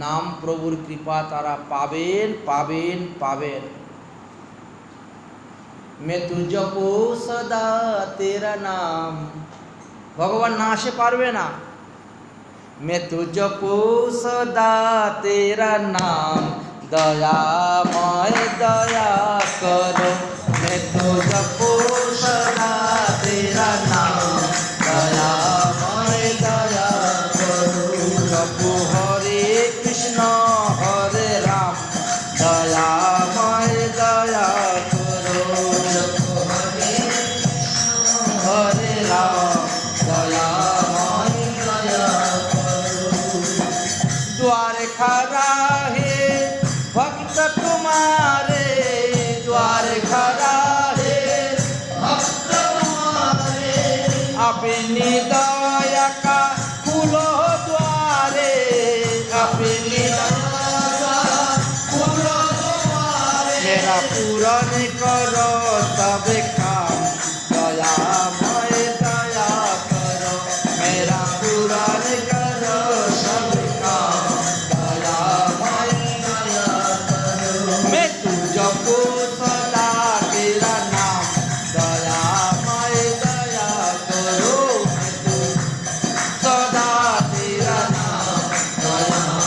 নাম প্রভুর কৃপা তারা পাবেন পাবেন পাবেন। मैं तुझको सदा तेरा नाम, ভগবান না আসে পারবে না। मैं तुझको सदा तेरा नाम, दयामय दया करो। मैं तुझको सदा तेरा नाम, दयामय दया करो। जपो हरे कृष्ण हरे राम, दयामय दया करो। जपो हरे कृष्ण हरे राम, दयामय दया करो। द्वारका राहे भक्त तुम्हारे, द्वारका राहे भक्त तुम्हारे। अपनी दया का खुलो द्वारे, अपनी दया का खुलो द्वारे। मेरा पूरन